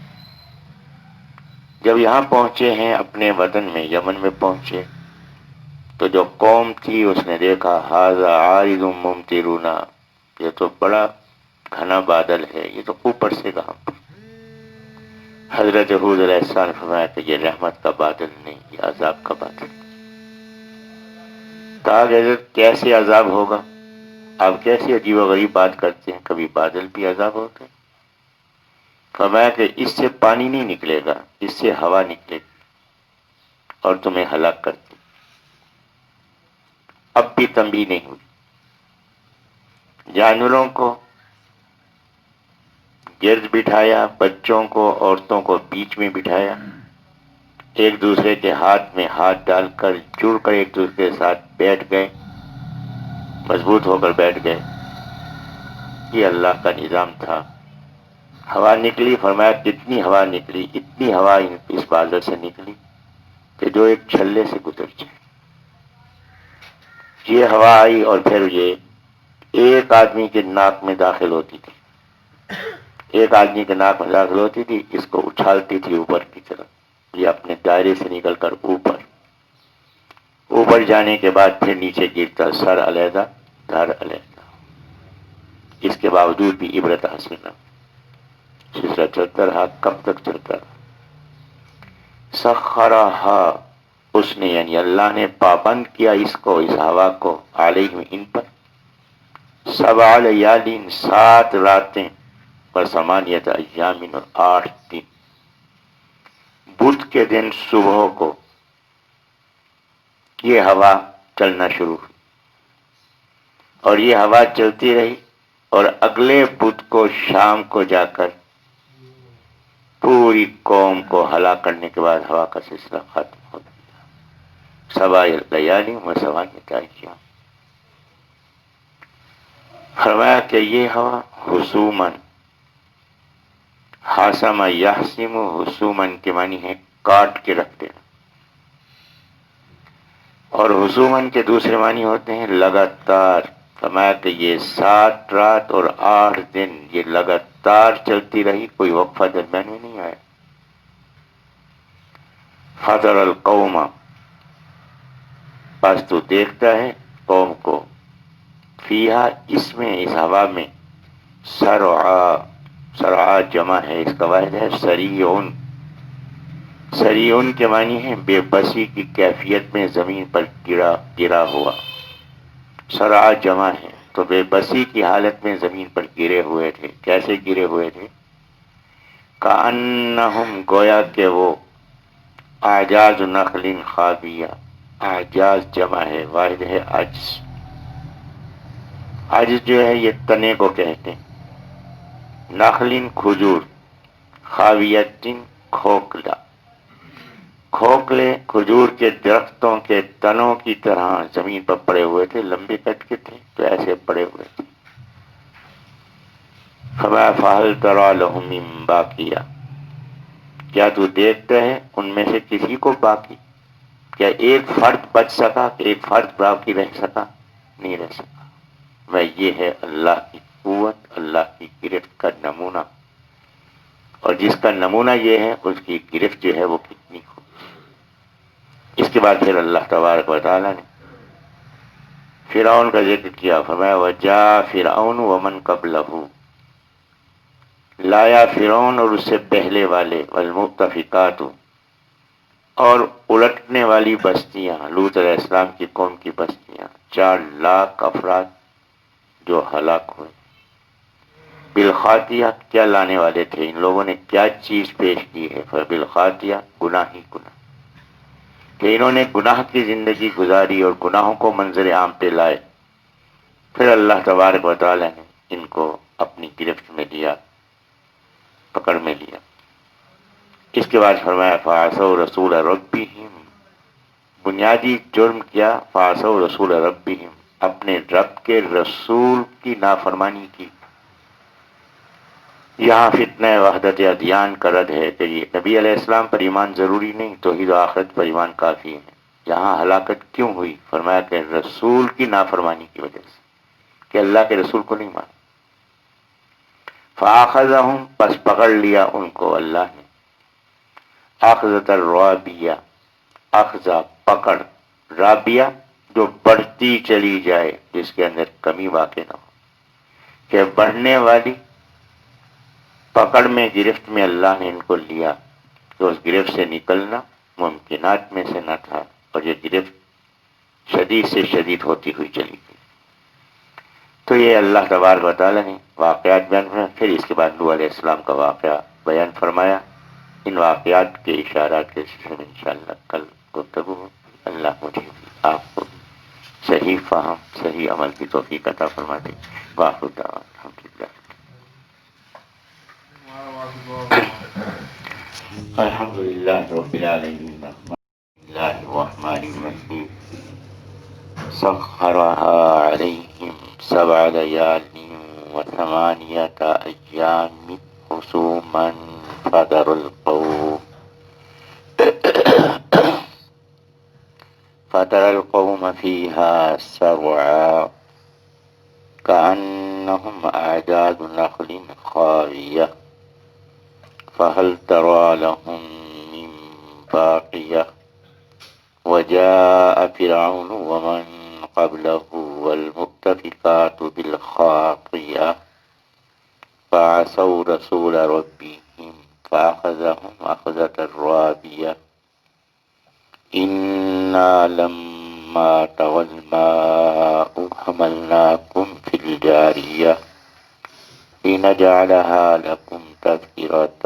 جب یہاں پہنچے ہیں اپنے وطن میں، یمن میں پہنچے تو جو قوم تھی اس نے دیکھا ھذا عارض ممطرنا، یہ تو بڑا گھنا بادل ہے، یہ تو اوپر سے کہاں پر. حضرت ہود علیہ السلام نے فرمایا کہ یہ رحمت کا بادل نہیں، یہ عذاب کا بادل. کہا کہ حضرت کیسے عذاب ہوگا؟ آپ کیسی عجیب و غریب بات کرتے ہیں، کبھی بادل بھی عذاب ہوتے ہیں. فرمایا کہ اس سے پانی نہیں نکلے گا، اس سے ہوا نکلے گی اور تمہیں ہلاک کرتی. اب بھی تنبیہ نہیں ہوئی. جانوروں کو گرد بٹھایا، بچوں کو عورتوں کو بیچ میں بٹھایا، ایک دوسرے کے ہاتھ میں ہاتھ ڈال کر جڑ کر ایک دوسرے کے ساتھ بیٹھ گئے، مضبوط ہو کر بیٹھ گئے. یہ اللہ کا نظام تھا. ہوا نکلی، فرمایا کتنی ہوا نکلی، اتنی ہوا اس بادل سے نکلی کہ جو ایک چھلے سے گزر جائے. یہ ہوا آئی اور پھر یہ ایک آدمی کے ناک میں داخل ہوتی تھی، ایک آدمی کے ناک میں داخل ہوتی تھی، اس کو اچھالتی تھی اوپر کی طرف. یہ اپنے دائرے سے نکل کر اوپر جانے کے بعد پھر نیچے گرتا، سر علیحدہ دھڑ علیحدہ. اس کے باوجود بھی عبرت حاصل نہ. سلسلہ چلتا رہا. کب تک چلتا رہا؟ سخرہا، اس نے یعنی اللہ نے پابند کیا اس کو، اس ہوا کو، علیہم ان پر، 7 لیالین 7 راتیں، اور 8 ایام اور 8 دن. بدھ کے دن صبح کو یہ ہوا چلنا شروع ہوئی اور یہ ہوا چلتی رہی اور اگلے بدھ کو شام کو جا کر پوری قوم کو ہلاک کرنے کے بعد ہوا کا سلسلہ ختم ہو گیا. 7 لیالین و 8 ایام. فرمایا کہ یہ ہوا حسومن، حاسم یحسم حسومن کے معنی ہے کاٹ کے رکھ دینا، اور حسومن کے دوسرے معنی ہوتے ہیں لگاتار. فرمایا کہ یہ 7 رات اور 8 دن یہ لگاتار چلتی رہی، کوئی وقفہ درمیان میں نہیں آیا. حضر القوم، بس تو دیکھتا ہے قوم کو، فیہا اس میں، اس ہوا میں، سرعا، سرعا جمع ہے، اس کا واحد ہے سریعن. سریعن کے معنی ہے بے بسی کی کیفیت میں زمین پر گرا ہوا. سرعا جمع ہے تو بے بسی کی حالت میں زمین پر گرے ہوئے تھے. کیسے گرے ہوئے تھے؟ کأنہم، گویا کہ وہ اعجاز نخل خاویہ. اعجاز جمع ہے، واحد ہے عجز. عجز جو ہے یہ تنے کو کہتے ہیں. نخل کھجور، خاویتن کھوکھلا، کھوکھلے کھجور کے درختوں کے تنوں کی طرح زمین پر پڑے ہوئے تھے. لمبے کٹ کے تھے تو ایسے پڑے ہوئے تھے. فما فہل تری لہم من باقیہ، کیا تو دیکھتا ہے ان میں سے کسی کو باقی؟ کیا ایک فرد بچ سکا کہ ایک فرد باقی رہ سکا؟ نہیں رہ سکا. وہ یہ ہے اللہ کی قوت، اللہ کی گرفت کا نمونہ، اور جس کا نمونہ یہ ہے اس کی گرفت جو ہے وہ کتنی ہو۔ اس کے بعد پھر اللہ تبارک و تعالیٰ نے فرعون کا ذکر کیا، فرمایا وَجَاءَ فِرْعَوْنُ وَمَنْ قَبْلَهُ، لایا فرعون اور اس سے پہلے والے، والمؤتفقات، اور الٹنے والی بستیاں، لوط علیہ السلام کی قوم کی بستیاں، 4 لاکھ افراد جو ہلاک ہوئے۔ بالخاطیہ، کیا لانے والے تھے ان لوگوں نے، کیا چیز پیش کی ہے؟ بالخاطیہ، گناہ ہی گناہ، کہ انہوں نے گناہ کی زندگی گزاری اور گناہوں کو منظر عام پہ لائے۔ پھر اللہ تبارک و تعالی نے ان کو اپنی گرفت میں لیا، پکڑ میں لیا۔ اس کے بعد فرمایا فَعَصَوْا رَسُولَ رَبِّهِمْ، بنیادی جرم کیا، فَعَصَوْا رَسُولَ رَبِّهِمْ، اپنے رب کے رسول کی نافرمانی کی۔ یہاں فتنہ وحدت ادیان کا رد ہے کہ یہ نبی علیہ السلام پر ایمان ضروری نہیں، توحید و آخرت پر ایمان کافی ہے۔ یہاں ہلاکت کیوں ہوئی؟ فرمایا کہ رسول کی نافرمانی کی وجہ سے، کہ اللہ کے رسول کو نہیں مانا۔ فَأَخَذَهُمْ، پس پکڑ لیا ان کو اللہ نے، اخذۃ الرابیہ، اخذہ پکڑ، رابیہ جو بڑھتی چلی جائے، جس کے اندر کمی واقع نہ ہو، کہ بڑھنے والی پکڑ میں، گرفت میں اللہ نے ان کو لیا، تو اس گرفت سے نکلنا ممکنات میں سے نہ تھا، اور یہ گرفت شدید سے شدید ہوتی ہوئی چلی گئی۔ تو یہ اللہ تبارک و تعالیٰ نے واقعات بیان فرمایا۔ پھر اس کے بعد نوح علیہ السلام کا واقعہ بیان فرمایا۔ ان واقعات کے اشارات کے سلسلے میں انشاءاللہ کل گفتگو ہو۔ اللہ مجھے آپ کو صحیح فہم، صحیح عمل کی توفیق عطا فرما دے۔ وآخر دعوانا الحمدللہ۔ الحمدللہ رب العالمین، اللہ الرحمن الرحیم، سخرها علیہم 7 لیال و 8 ایام حسوما فترى القوم فيها سرعا كأنهم أعجاز نخل خاوية فهل ترى لهم من باقية وجاء فرعون ومن قبله والمؤتفكات بالخاطئة فعصوا رسول ربهم فأخذهم أخذة رابية إنا لما طغى الماء حملناكم في الجارية لنجعلها لكم تذكرة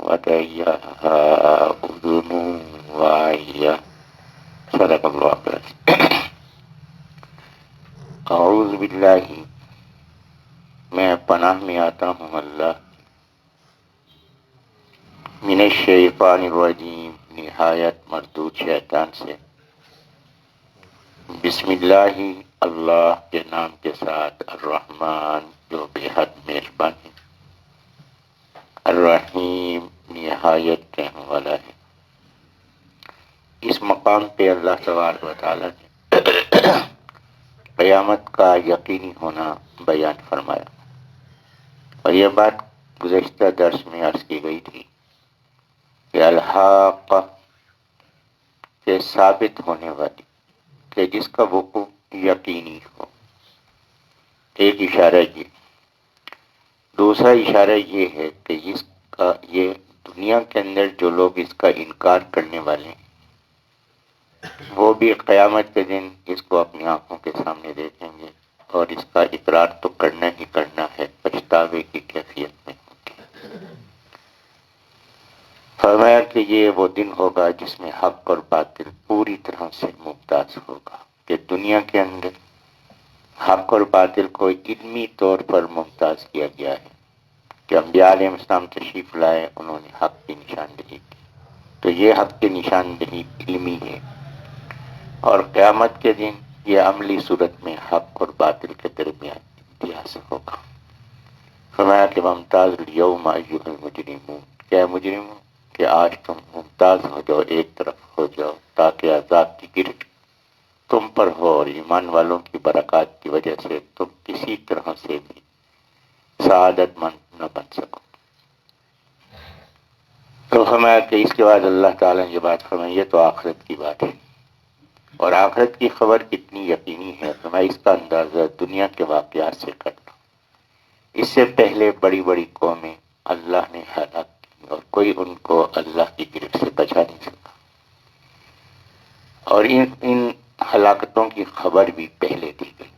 وتعيها أذن واعية صدق الله العظيم۔ اعوذ باللہ، میں پناہ میں آتا ہوں اللہ، من الشیطان الرجیم، نہایت مردود شیطان سے۔ بسم اللہ، اللہ کے نام کے ساتھ، الرحمن جو بے حد مہربان ہے، الرحیم نہایت رحم والا ہے۔ اس مقام پہ اللہ تبارک و تعالیٰ نے قیامت کا یقینی ہونا بیان فرمایا، اور یہ بات گزشتہ درس میں عرض کی گئی تھی کہ الحاقہ کے ثابت ہونے والی، کہ جس کا وقوع یقینی ہو، ایک اشارہ یہ۔ دوسرا اشارہ یہ ہے کہ اس کا، یہ دنیا کے اندر جو لوگ اس کا انکار کرنے والے ہیں، وہ بھی قیامت کے دن اس کو اپنی آنکھوں کے سامنے دیکھیں گے، اور اس کا اقرار تو کرنا ہی کرنا ہے، پچھتاوے کی کیفیت میں ہوگی۔ فرمایا کہ یہ وہ دن ہوگا جس میں حق اور باطل پوری طرح سے ممتاز ہوگا، کہ دنیا کے اندر حق اور باطل کو علمی طور پر ممتاز کیا گیا ہے، کہ انبیاء علیہ السلام تشریف لائے، انہوں نے حق کی نشاندہی کی، تو یہ حق کی نشاندہی علمی ہے، اور قیامت کے دن یہ عملی صورت میں حق اور باطل کے درمیان امتیاز ہوگا۔ فرمایا کہ ممتاز اليوم ایھا المجرمون، کیا مجرموں کہ آج تم ممتاز ہو جاؤ، ایک طرف ہو جاؤ، تاکہ عذاب کی گرفت تم پر ہو، اور ایمان والوں کی برکات کی وجہ سے تم کسی طرح سے بھی سعادت مند نہ بن سکو۔ تو فرمایا کہ اس کے بعد اللہ تعالیٰ نے یہ بات فرمائی ہے تو آخرت کی بات ہے، اور آخرت کی خبر کتنی یقینی ہے فرمایا اس کا اندازہ دنیا کے واقعات سے کرنا۔ اس سے پہلے بڑی بڑی قومیں اللہ نے ہلاک کی اور کوئی ان کو اللہ کی گرفت سے بچا نہیں سکا، اور ان ہلاکتوں کی خبر بھی پہلے دی گئی۔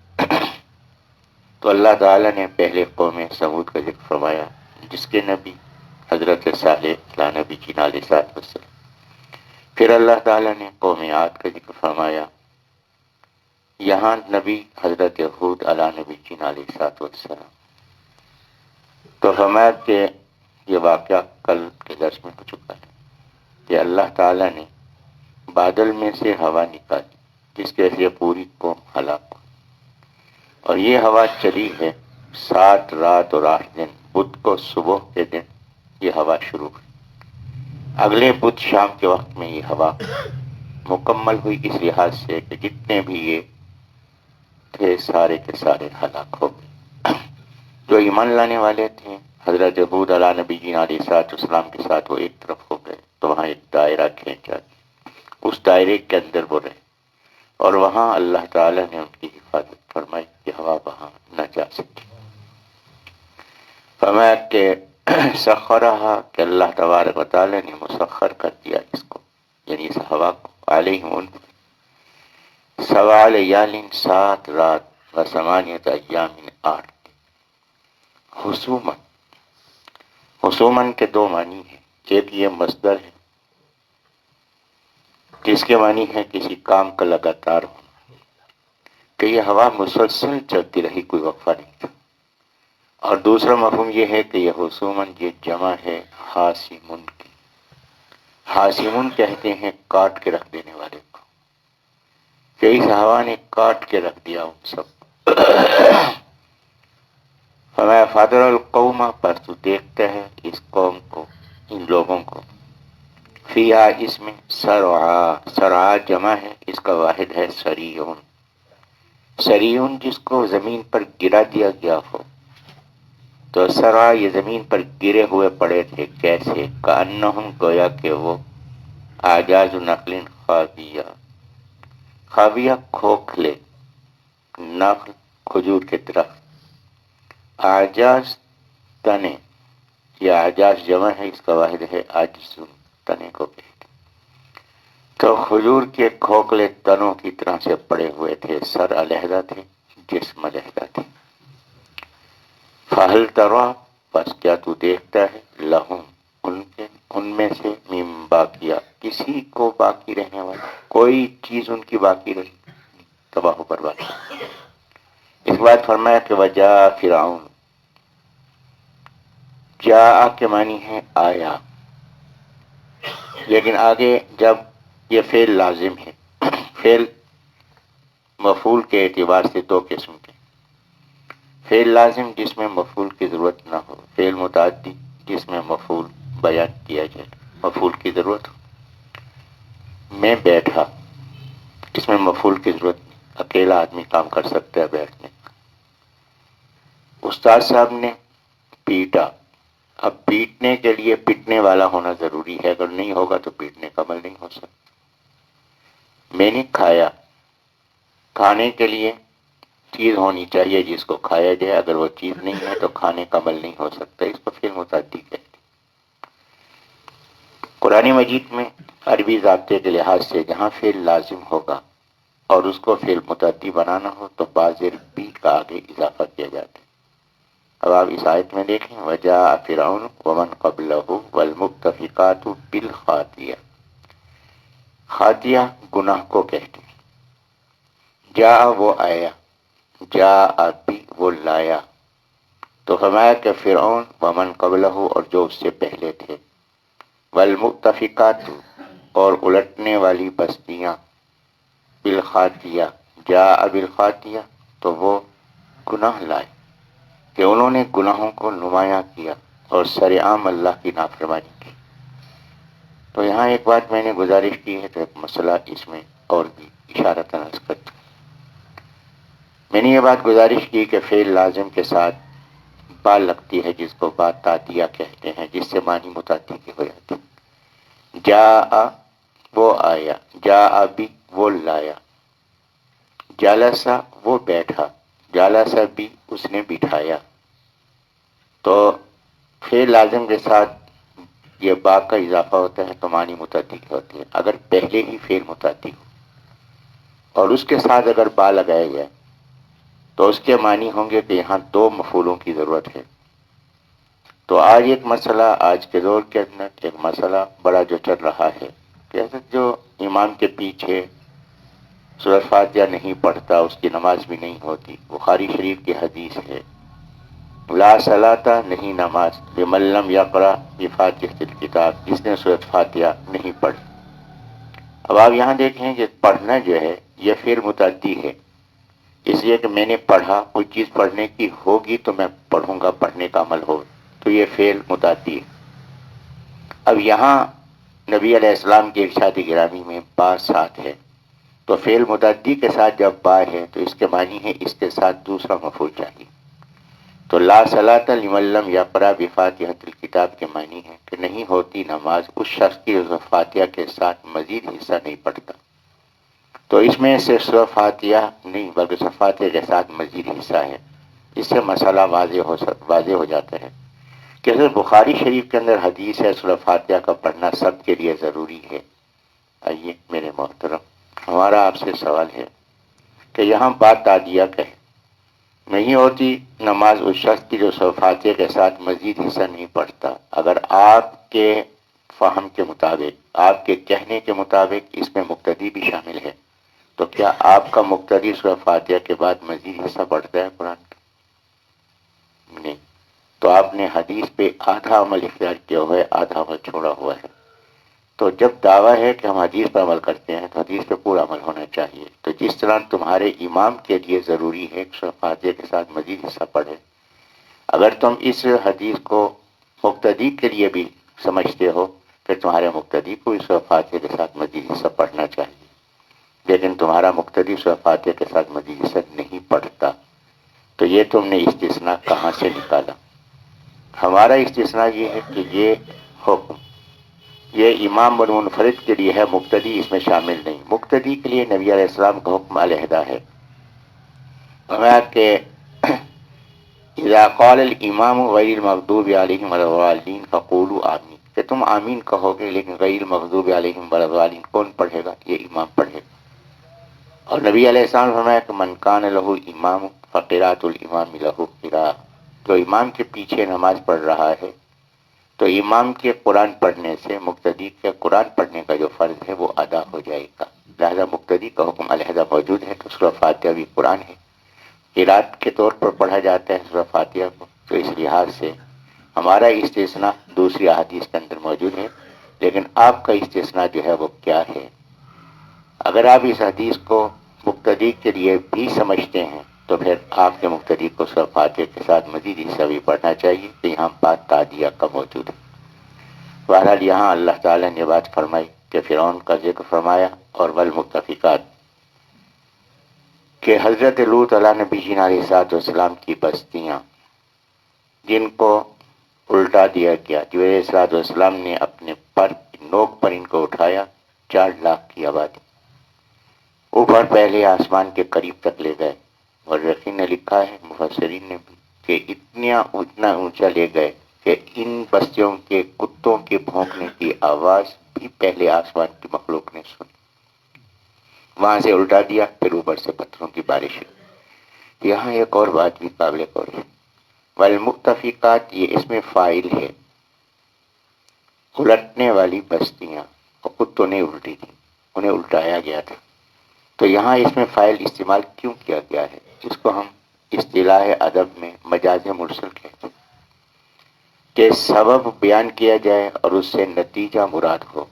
تو اللہ تعالیٰ نے پہلے قوم سمود کا ذکر فرمایا جس کے نبی حضرت صالح علیہ نبی جینا علیہ السلام، پھر اللہ تعالیٰ نے قوم عاد کا ذکر فرمایا، یہاں نبی حضرت ہود علیہ نبی جینا علیہ السلام۔ تو فرمایا کہ یہ واقعہ کل کے درس میں ہو چکا ہے کہ اللہ تعالیٰ نے بادل میں سے ہوا نکالی جس کی وجہ سے پوری قوم ہلاک ہوئی، اور یہ ہوا چلی ہے 7 رات اور 8 دن، بدھ کو صبح کے دن یہ ہوا شروع ہوئی، اگلے بدھ شام کے وقت میں یہ ہوا مکمل ہوئی، اس لحاظ سے کہ جتنے بھی یہ تھے سارے کے سارے ہلاک ہو گئے۔ جو ایمان لانے والے تھے حضرت ہود علیہ نبی جی علیہ السلام کے ساتھ وہ ایک طرف ہو گئے، تو وہاں ایک دائرہ کھینچا، اس دائرے کے اندر وہ رہے، اور وہاں اللہ تعالیٰ نے ان کی حفاظت فرمائی کہ ہوا وہاں نہ جا سکے۔ فرمایا کہ سخرہا کہ اللہ تبارک و تعالیٰ نے مسخر کر دیا اس کو، یعنی اس ہوا کو، علیہم ان 7 لیالین 7 رات و 8 ایام 8 حسومن۔ حسومن کے 2 معنی ہیں، ایک یہ مصدر ہے جس کے معنی ہے کسی کام کا لگاتار ہونا، کہ یہ ہوا مسلسل چلتی رہی، کوئی وقفہ نہیں تھا، اور دوسرا مفہوم یہ ہے کہ یہ حسومن یہ جمع ہے حاسمن کی۔ حاسمن کہتے ہیں کاٹ کے رکھ دینے والے کو، کہ اس ہوا نے کاٹ کے رکھ دیا ان سب کو۔ فرمایا فادر القوم، پر تو دیکھتا ہے اس قوم کو، ان لوگوں کو، فیہا اس میں سرعا، سرعا جمع ہے، اس کا واحد ہے سریعون، سریعون جس کو زمین پر گرا دیا گیا ہو، تو سرعا یہ زمین پر گرے ہوئے پڑے تھے، کیسے؟ کأنہم گویا کہ وہ اعجاز نخل خاویہ، خاویہ کھوکھلے، نخل کھجور کے درخت، اعجاز تنے، یہ اعجاز جمع ہے، اس کا واحد ہے عاجزون، تنے کو کہتے ہیں، تو کھجور کے کھوکھلے تنوں کی طرح سے پڑے ہوئے تھے، سر علیحدہ تھے، جسم علیحدہ تھے۔ فہل ترا، بس کیا تو دیکھتا ہے، لہم ان میں سے من باقیہ کسی کو باقی رہنے والا، کوئی چیز ان کی باقی رہی، تباہ و برباد۔ اس بات فرمایا کہ وجاء فرعون، جاء کے معنی ہے آیا، لیکن آگے جب یہ فعل لازم ہے، فعل مفعول کے اعتبار سے 2 قسم کے، فعل لازم جس میں مفعول کی ضرورت نہ ہو، فعل متعدی جس میں مفعول بیان کیا جائے، مفعول کی ضرورت ہو۔ میں بیٹھا، اس میں مفعول کی ضرورت نہیں، اکیلا آدمی کام کر سکتا ہے بیٹھنے۔ استاد صاحب نے پیٹا، اب پیٹنے کے لیے پیٹنے والا ہونا ضروری ہے، اگر نہیں ہوگا تو پیٹنے کا عمل نہیں ہو سکتا۔ میں نے کھایا، کھانے کے لیے چیز ہونی چاہیے جس کو کھایا جائے، اگر وہ چیز نہیں ہے تو کھانے کا عمل نہیں ہو سکتا، اس کو فعل متعدی کہتے ہیں۔ قرآن مجید میں عربی ضابطے کے لحاظ سے جہاں فعل لازم ہوگا اور اس کو فعل متعدی بنانا ہو تو بازر بی کا آگے اضافہ کیا جاتا ہے۔ اب آپ اس آیت میں دیکھیں، وجاء فرعون ومن قبلہ والمؤتفقات بالخاطیہ، خاطیہ گناہ کو کہتے ہیں، جاء وہ آیا، جاء بھی وہ لایا، تو فرمایا کہ فرعون ومن قبلہ اور جو اس سے پہلے تھے، والمؤتفقات اور الٹنے والی بستیاں، بالخاطیہ، جاء بالخاطیہ تو وہ گناہ لائے، کہ انہوں نے گناہوں کو نمایاں کیا اور سرعام اللہ کی نافرمانی کی۔ تو یہاں ایک بات میں نے گزارش کی ہے تو ایک مسئلہ اس میں اور بھی اشارتاً عرض کرتا ہوں۔ میں نے یہ بات گزارش کی کہ فعل لازم کے ساتھ با لگتی ہے جس کو با تادیہ کہتے ہیں، جس سے معنی متعدی کے ہو جاتے ہیں۔ جاء وہ آیا، جاء بھی وہ لایا، جلسا وہ بیٹھا، جلسا بھی اس نے بٹھایا۔ تو فعل لازم کے ساتھ یہ با کا اضافہ ہوتا ہے تو معنی متعدی کی ہوتی ہے۔ اگر پہلے ہی فعل متعدی ہو اور اس کے ساتھ اگر با لگایا گیا تو اس کے معنی ہوں گے کہ یہاں دو مفعولوں کی ضرورت ہے۔ تو آج ایک مسئلہ، آج کے دور کے اندر ایک مسئلہ بڑا جو چل رہا ہے کہ جو امام کے پیچھے سورۃ فاتحہ نہیں پڑھتا اس کی نماز بھی نہیں ہوتی۔ بخاری شریف کی حدیث ہے، لا صلاۃ نہیں نماز لمن لم یقرأ بفاتحۃ الکتاب، جس نے سورۃ فاتحہ نہیں پڑھی۔ اب آپ یہاں دیکھیں کہ پڑھنا جو ہے یہ فعل متعدی ہے، اس لیے کہ میں نے پڑھا، کوئی چیز پڑھنے کی ہوگی تو میں پڑھوں گا، پڑھنے کا عمل ہو تو یہ فعل متعدی ہے۔ اب یہاں نبی علیہ السلام کے ارشاد گرامی میں با ساتھ ہے، تو فعل متعدی کے ساتھ جب با ہے تو اس کے معنی ہے اس کے ساتھ دوسرا مفعول چاہیے۔ تو لا صلاۃ لمن لم یقرأ بفاتحۃ الکتاب کے معنی ہے کہ نہیں ہوتی نماز اس شخص کی جو فاتحہ کے ساتھ مزید حصہ نہیں پڑھتا۔ تو اس میں صرف سورۃ فاتحہ نہیں بلکہ سورۃ فاتحہ کے ساتھ مزید حصہ ہے۔ اس سے مسئلہ واضح ہو جاتا ہے کہ بخاری شریف کے اندر حدیث ہے سورۃ فاتحہ کا پڑھنا سب کے لیے ضروری ہے۔ آئیے میرے محترم، ہمارا آپ سے سوال ہے کہ یہاں بات تادیہ کا ہے، نہیں ہوتی نماز اس شخص کی جو سورۃ فاتحہ کے ساتھ مزید حصہ نہیں پڑھتا۔ اگر آپ کے فہم کے مطابق، آپ کے کہنے کے مطابق اس میں مقتدی بھی شامل ہے، تو کیا آپ کا مقتدی سورۃ فاتحہ کے بعد مزید حصہ پڑھتا ہے قرآن کا؟ نہیں، تو آپ نے حدیث پہ آدھا عمل اختیار کیا ہوا ہے، آدھا عمل چھوڑا ہوا ہے۔ تو جب دعویٰ ہے کہ ہم حدیث پر عمل کرتے ہیں تو حدیث پہ پورا عمل ہونا چاہیے۔ تو جس طرح تمہارے امام کے لیے ضروری ہے کہ سورۃ فاتحہ کے ساتھ مزید حصہ پڑھے، اگر تم اس حدیث کو مقتدی کے لیے بھی سمجھتے ہو کہ تمہارے مقتدی کو اس سورۃ فاتحہ کے ساتھ مزید حصہ پڑھنا چاہیے، لیکن تمہارا مقتدی سورۃ فاتحہ کے ساتھ مزید حصہ نہیں پڑھتا، تو یہ تم نے استثناء کہاں سے نکالا؟ ہمارا استثناء یہ ہے کہ یہ حکم یہ امام منفرد کے لیے ہے، مقتدی اس میں شامل نہیں۔ مقتدی کے لیے نبی علیہ السلام کا حکم علیحدہ ہے، فرمایا کہ اذا قال الامام غیر المغضوب علیہم ولا الضالین فقولوا آمین، کہ تم آمین کہو گے لیکن غیر المغضوب علیہم ولا الضالین کون پڑھے گا؟ یہ امام پڑھے گا۔ اور نبی علیہ السلام نے فرمایا کہ من کان لہ امام فقراۃ الامام لہ قراءۃ، جو امام کے پیچھے نماز پڑھ رہا ہے تو امام کے قرآن پڑھنے سے مقتدی کے قرآن پڑھنے کا جو فرض ہے وہ ادا ہو جائے گا۔ لہذا مقتدی کا حکم علیحدہ موجود ہے کہ سورۃ فاتحہ بھی قرآن ہے، قرات کے طور پر پڑھا جاتا ہے سورۃ فاتحہ کو، تو اس لحاظ سے ہمارا استثناء دوسری احادیث کے اندر موجود ہے۔ لیکن آپ کا استثناء جو ہے وہ کیا ہے؟ اگر آپ اس حدیث کو مقتدی کے لیے بھی سمجھتے ہیں تو پھر آپ کے مقتدی کو سورۃ فاتحہ کے ساتھ مزید حصہ بھی پڑھنا چاہیے، کہ یہاں بات تادیہ کا موجود ہے۔ بہرحال یہاں اللہ تعالیٰ نے بات فرمائی کہ فرعون کا ذکر فرمایا اور والمؤتفقات، کہ حضرت لوط علیہ نبی علیہ السلام کی بستیاں جن کو الٹا دیا گیا، جو علیہ السلام نے اپنے پر نوک پر ان کو اٹھایا، 4 لاکھ کی آبادی، اوپر پہلے آسمان کے قریب تک لے گئے۔ مورخین نے لکھا ہے، مفسرین نے بھی، کہ اتنا اونچا لے گئے کہ ان بستیوں کے کتوں کے بھونکنے کی آواز بھی پہلے آسمان کی مخلوق نے سنی، وہاں سے الٹا دیا، پھر اوپر سے پتھروں کی بارش ہوئی۔ یہاں ایک اور بات بھی قابل غور ہے، والمؤتفقات یہ اس میں فاعل ہے، الٹنے والی بستیاں، اور کتوں نے الٹی تھی، انہیں الٹایا گیا تھا۔ تو یہاں اس میں فاعل استعمال کیوں کیا گیا ہے؟ اس کو ہم اصطلاح ادب میں مجاز مرسل کہتے ہیں، کہ سبب بیان کیا جائے اور اس سے نتیجہ مراد ہو۔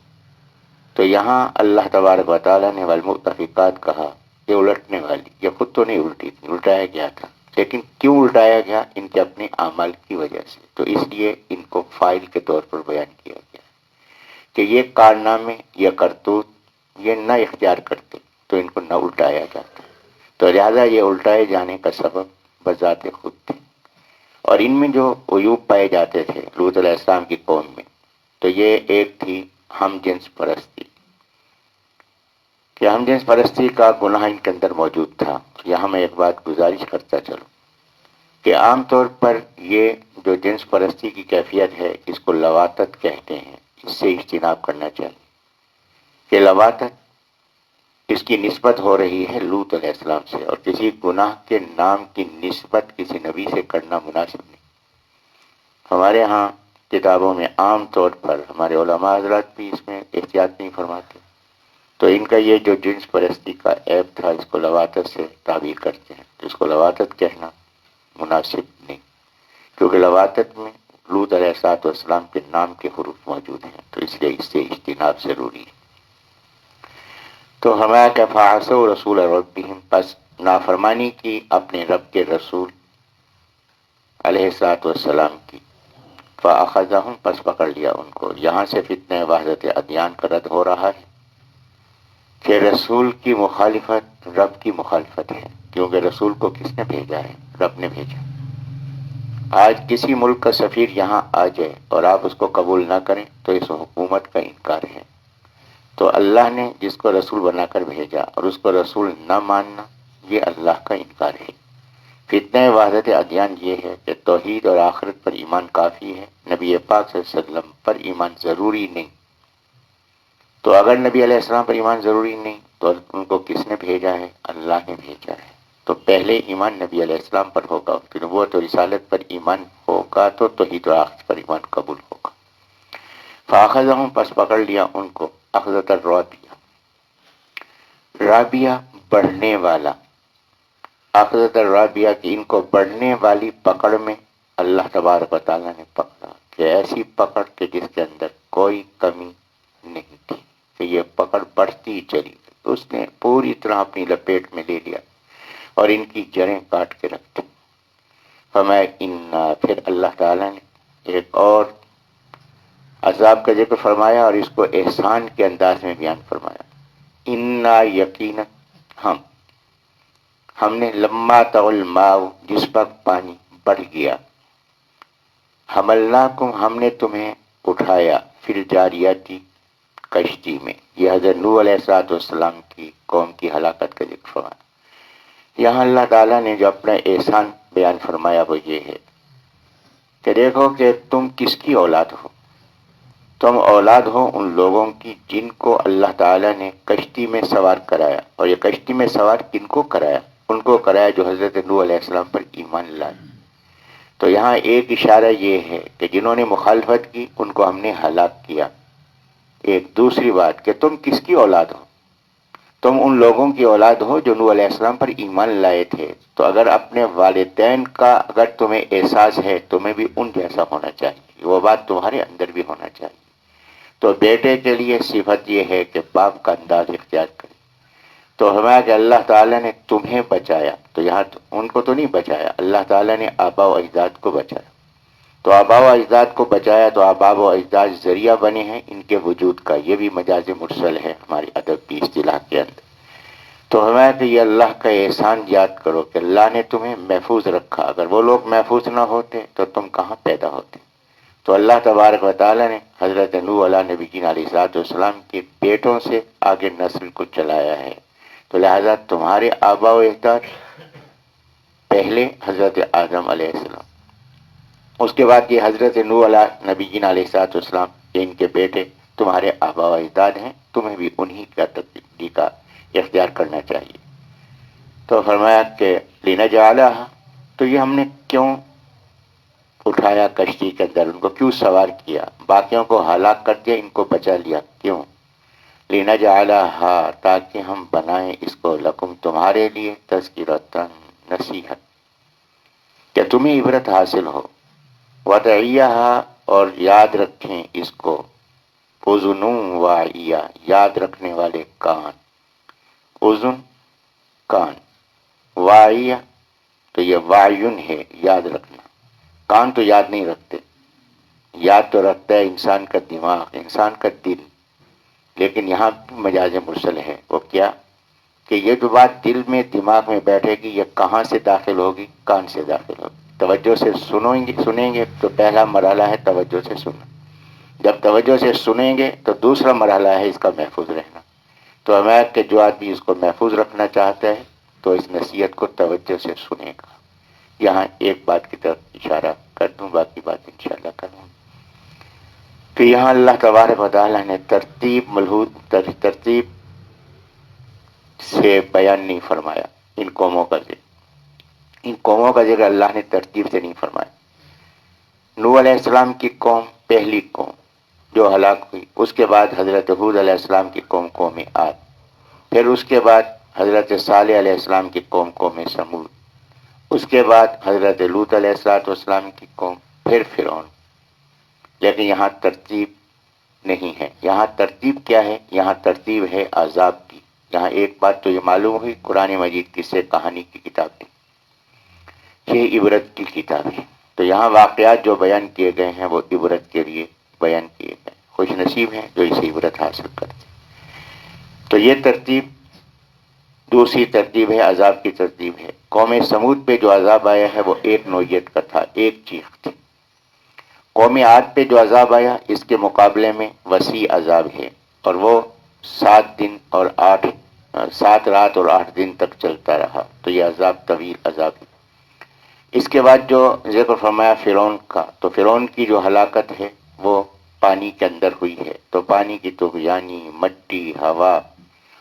تو یہاں اللہ تبارک و تعالیٰ نے والمؤتفقات کہا، یہ الٹنے والی، یہ خود تو نہیں الٹی تھی، الٹایا گیا تھا، لیکن کیوں الٹایا گیا؟ ان کے اپنے اعمال کی وجہ سے، تو اس لیے ان کو فاعل کے طور پر بیان کیا گیا کہ یہ کارنامے، یہ کرتوت یہ نہ اختیار کرتے تو ان کو نہ الٹایا جاتا، تو لہذا یہ الٹائے جانے کا سبب بذات خود تھے۔ اور ان میں جو عیوب پائے جاتے تھے لوط علیہ السلام کی قوم میں، تو یہ ایک تھی ہم جنس پرستی، کہ ہم جنس پرستی کا گناہ ان کے اندر موجود تھا۔ یہاں میں ایک بات گزارش کرتا چلوں کہ عام طور پر یہ جو جنس پرستی کی کیفیت ہے اس کو لواطت کہتے ہیں، اس سے اجتناب کرنا چاہیے کہ لواطت اس کی نسبت ہو رہی ہے لوط علیہ السلام سے، اور کسی گناہ کے نام کی نسبت کسی نبی سے کرنا مناسب نہیں۔ ہمارے ہاں کتابوں میں عام طور پر ہمارے علماء حضرات بھی اس میں احتیاط نہیں فرماتے، تو ان کا یہ جو جنس پرستی کا عیب تھا اس کو لواطت سے تعبیر کرتے ہیں، تو اس کو لواطت کہنا مناسب نہیں، کیونکہ لواطت میں لوط علیہ السلام کے نام کے حروف موجود ہیں، تو اس لیے اس سے اجتناب ضروری ہے۔ تو ہمارا کہ فعصوا رسول ربہم، پس نافرمانی کی اپنے رب کے رسول علیہ السلام کی، فاخذہم، پس پکڑ لیا ان کو۔ یہاں سے فتنہ وحدت ادیان کا رد ہو رہا ہے کہ رسول کی مخالفت رب کی مخالفت ہے، کیونکہ رسول کو کس نے بھیجا ہے؟ رب نے بھیجا۔ آج کسی ملک کا سفیر یہاں آ جائے اور آپ اس کو قبول نہ کریں تو اس حکومت کا انکار ہے۔ تو اللہ نے جس کو رسول بنا کر بھیجا اور اس کو رسول نہ ماننا، یہ اللہ کا انکار ہے۔ فتنہ وحدت ادیان یہ ہے کہ توحید اور آخرت پر ایمان کافی ہے، نبی پاک صلی اللہ علیہ وسلم پر ایمان ضروری نہیں۔ تو اگر نبی علیہ السلام پر ایمان ضروری نہیں تو ان کو کس نے بھیجا ہے؟ اللہ نے بھیجا ہے۔ تو پہلے ایمان نبی علیہ السلام پر ہوگا، پھر نبوت اور رسالت پر ایمان ہوگا تو توحید و آخرت پر ایمان قبول ہوگا۔ فاخذہم، پس پکڑ لیا ان کو، اخذۃ الرابیہ، رابیہ بڑھنے والا، اخذۃ الرابیہ کی ان کو بڑھنے والی پکڑ میں اللہ تبارک و تعالیٰ نے پکڑا، کہ ایسی پکڑ کہ جس کے اندر کوئی کمی نہیں تھی، کہ یہ پکڑ بڑھتی چلی گئی، تو اس نے پوری طرح اپنی لپیٹ میں لے لیا اور ان کی جڑیں کاٹ کے رکھ دی۔ پھر اللہ تعالیٰ نے ایک اور عذاب کا ذکر فرمایا اور اس کو احسان کے انداز میں بیان فرمایا۔ انا یقینا ہم نے لما طغى الماء، جس پر پانی بڑھ گیا، حملناکم، ہم نے تمہیں اٹھایا، فی الجاریاتی، کشتی میں۔ یہ حضرت نوح علیہ السلام کی قوم کی ہلاکت کا ذکر فرمایا۔ یہاں اللہ تعالیٰ نے جو اپنا احسان بیان فرمایا وہ یہ ہے کہ دیکھو کہ تم کس کی اولاد ہو؟ تم اولاد ہو ان لوگوں کی جن کو اللہ تعالیٰ نے کشتی میں سوار کرایا، اور یہ کشتی میں سوار کن کو کرایا؟ ان کو کرایا جو حضرت نوح علیہ السلام پر ایمان لائے۔ تو یہاں ایک اشارہ یہ ہے کہ جنہوں نے مخالفت کی ان کو ہم نے ہلاک کیا۔ ایک دوسری بات کہ تم کس کی اولاد ہو؟ تم ان لوگوں کی اولاد ہو جو نوح علیہ السلام پر ایمان لائے تھے، تو اگر اپنے والدین کا اگر تمہیں احساس ہے تمہیں بھی ان جیسا ہونا چاہیے، وہ بات تمہارے اندر بھی ہونا چاہیے۔ تو بیٹے کے لیے صفت یہ ہے کہ باپ کا انداز اختیار کرے۔ تو ہمارا کہ اللہ تعالیٰ نے تمہیں بچایا، تو یہاں ان کو تو نہیں بچایا، اللہ تعالیٰ نے آبا و اجداد کو بچایا۔ تو آبا و اجداد کو بچایا تو آبا و اجداد ذریعہ بنے ہیں ان کے وجود کا، یہ بھی مجاز مرسل ہے ہماری ادب کی اصطلاح کے اندر۔ تو ہمیں کہ یہ اللہ کا احسان یاد کرو کہ اللہ نے تمہیں محفوظ رکھا، اگر وہ لوگ محفوظ نہ ہوتے تو تم کہاں پیدا ہوتے؟ تو اللہ تبارک و تعالیٰ نے حضرت نوح علیہ نبی جین علیہ السلام کے بیٹوں سے آگے نسل کو چلایا ہے، تو لہذا تمہارے آبا و اجداد پہلے حضرت آدم علیہ السلام، اس کے بعد یہ حضرت نوح علیہ نبی جین علیہ السلام، ان کے بیٹے تمہارے آبا و اجداد ہیں، تمہیں بھی انہی کا تقلید کا اختیار کرنا چاہیے۔ تو فرمایا کہ لنجعلھا، تو یہ ہم نے کیوں اٹھایا کشتی کے اندر، ان کو کیوں سوار کیا، باقیوں کو ہلاک کر دیا، ان کو بچا لیا، کیوں؟ لنجعلھا، تاکہ ہم بنائیں اس کو، لکم، تمہارے لیے، تذکرۃ، نصیحت، کہ تمہیں عبرت حاصل ہو، وتعیھا، اور یاد رکھیں اس کو، اذن واعیہ، یاد رکھنے والے کان، اذن کان، واعیہ تو یہ وعیٌ ہے، یاد رکھنا، کان تو یاد نہیں رکھتے، یاد تو رکھتا ہے انسان کا دماغ، انسان کا دل، لیکن یہاں مجاز مرسل ہے، وہ کیا کہ یہ جو بات دل میں دماغ میں بیٹھے گی یہ کہاں سے داخل ہوگی؟ کان سے داخل ہوگی۔ توجہ سے سنیں گے تو پہلا مرحلہ ہے توجہ سے سننا. جب توجہ سے سنیں گے تو دوسرا مرحلہ ہے اس کا محفوظ رہنا. تو ہمیں کہ جو آدمی اس کو محفوظ رکھنا چاہتا ہے تو اس نصیحت کو توجہ سے سنے گا. یہاں ایک بات کی طرف اشارہ کر دوں، باقی بات انشاءاللہ کروں کہ یہاں اللہ تبارک و تعالیٰ نے ترتیب سے بیان نہیں فرمایا ان قوموں کا ذکر. ان قوموں کا ذکر اللہ نے ترتیب سے نہیں فرمایا. نوح علیہ السلام کی قوم پہلی قوم جو ہلاک ہوئی، اس کے بعد حضرت ہود علیہ السلام کی قوم عاد، پھر اس کے بعد حضرت صالح علیہ السلام کی قوم سمود، اس کے بعد حضرت لوط علیہ السلام کی قوم، پھر فرعون. لیکن یہاں ترتیب نہیں ہے. یہاں ترتیب کیا ہے؟ یہاں ترتیب ہے عذاب کی. یہاں ایک بات تو یہ معلوم ہوئی، قرآن مجید قصے کہانی کی کتاب نہیں، یہ عبرت کی کتاب ہے. تو یہاں واقعات جو بیان کیے گئے ہیں وہ عبرت کے لیے بیان کیے گئے. خوش نصیب ہیں جو اسے عبرت حاصل کرتے. تو یہ ترتیب دوسری ترتیب ہے، عذاب کی ترتیب ہے. قوم سمود پہ جو عذاب آیا ہے وہ ایک نوعیت کا تھا، ایک چیخ تھی. قوم عاد پہ جو عذاب آیا اس کے مقابلے میں وسیع عذاب ہے، اور وہ 7 رات اور 8 دن تک چلتا رہا. تو یہ عذاب طویل عذاب ہے. اس کے بعد جو ذکر فرمایا فرعون کا، تو فرعون کی جو ہلاکت ہے وہ پانی کے اندر ہوئی ہے. تو پانی کی طغیانی، مٹی، ہوا،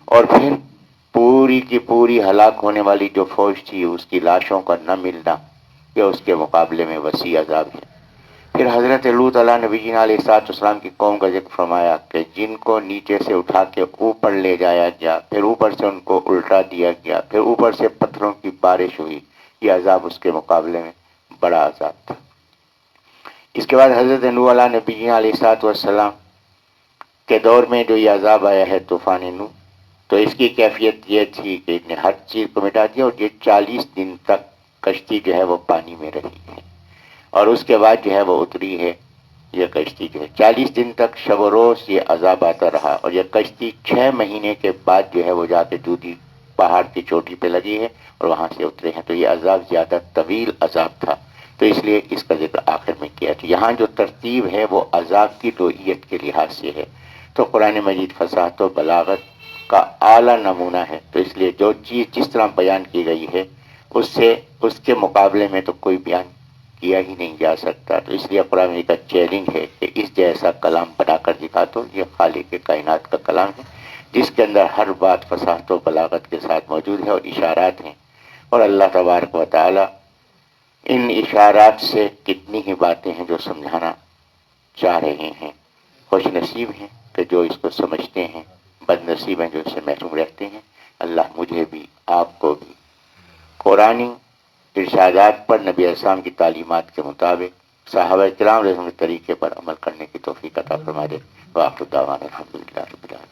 اور پھر پوری کی پوری ہلاک ہونے والی جو فوج تھی اس کی لاشوں کا نہ ملنا، یہ اس کے مقابلے میں وسیع عذاب ہے. پھر حضرت لوط علیہ نبی جی علیہ السلام کی قوم کا ذکر فرمایا کہ جن کو نیچے سے اٹھا کے اوپر لے جایا گیا، پھر اوپر سے ان کو الٹا دیا گیا، پھر اوپر سے پتھروں کی بارش ہوئی. یہ عذاب اس کے مقابلے میں بڑا عذاب تھا. اس کے بعد حضرت نوح علیہ نبی جی علیہ السلام کے دور میں جو یہ عذاب آیا ہے طوفان نوح، تو اس کی کیفیت یہ تھی کہ اس نے ہر چیز کو مٹا دیا، اور یہ 40 دن تک کشتی جو ہے وہ پانی میں رہی ہے. اور اس کے بعد جو ہے وہ اتری ہے یہ کشتی جو ہے. 40 دن تک شب و روز یہ عذاب آتا رہا، اور یہ کشتی 6 مہینے کے بعد جو ہے وہ جا کے دودھی پہاڑ کی چوٹی پہ لگی ہے اور وہاں سے اترے ہیں. تو یہ عذاب زیادہ طویل عذاب تھا، تو اس لیے اس کا ذکر آخر میں کیا. تو یہاں جو ترتیب ہے وہ عذاب کی نوعیت کے لحاظ سے ہے. تو قرآن مجید فصاحت و بلاغت کا اعلیٰ نمونہ ہے. تو اس لیے جو چیز جس طرح بیان کی گئی ہے اس کے مقابلے میں تو کوئی بیان کیا ہی نہیں جا سکتا. تو اس لیے قرآن مجید کا چیلنج ہے کہ اس جیسا کلام بنا کر دکھا دو. یہ خالق کائنات کا کلام ہے جس کے اندر ہر بات فصاحت و بلاغت کے ساتھ موجود ہے اور اشارات ہیں. اور اللہ تبارک و تعالی ان اشارات سے کتنی ہی باتیں ہیں جو سمجھانا چاہ رہے ہیں. خوش نصیب ہیں کہ جو اس کو سمجھتے ہیں، بد نصیب ہیں جو اس سے محروم رہتے ہیں. اللہ مجھے بھی آپ کو بھی قرآنی ارشادات پر نبی اسلام کی تعلیمات کے مطابق صحابہ کرام رضوان کے طریقے پر عمل کرنے کی توفیق عطا فرما دے. وآخر دعوانا الحمدللہ رب العالمین.